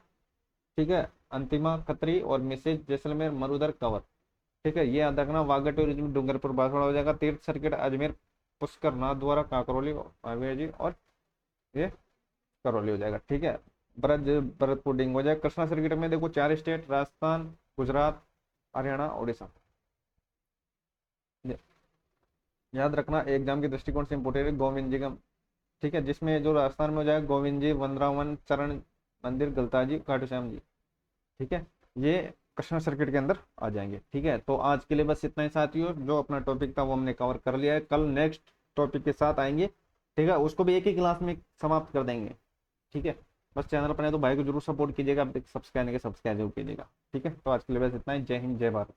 ठीक है अंतिमा खत्री, और मिसेज जैसलमेर मरुधर कंवर। ठीक है, ये याद रखना। वाघा टूरिज्म डूंगरपुर बांसवाड़ा हो जाएगा। तीर्थ सर्किट अजमेर पुष्कर नाथ द्वारा काकरोली आमेर जी, और ये करौली हो जाएगा। ठीक है, ब्रज भरतपुर डिंग हो जाएगा। कृष्णा सर्किट में देखो 4 स्टेट, राजस्थान, गुजरात, हरियाणा, उड़ीसा। याद रखना एग्जाम के दृष्टिकोण से इंपोर्टेंट है गोविंद जी का। ठीक है, जिसमें जो राजस्थान में हो जाएगा गोविंद जी, वृंदावन चरण मंदिर, गलता जी, खाटू श्याम जी। ठीक है, ये कृष्णा सर्किट के अंदर आ जाएंगे। ठीक है, तो आज के लिए बस इतना ही साथियों, जो अपना टॉपिक था वो हमने कवर कर लिया है। कल नेक्स्ट टॉपिक के साथ आएंगे। ठीक है, उसको भी एक ही क्लास में समाप्त कर देंगे। ठीक है, बस चैनल पर है तो भाई को जरूर सपोर्ट कीजिएगा, सब्सक्राइब नहीं सब्सक्राइब जरूर कीजिएगा। ठीक है, तो आज के लिए बस इतना ही। जय हिंद, जय भारत।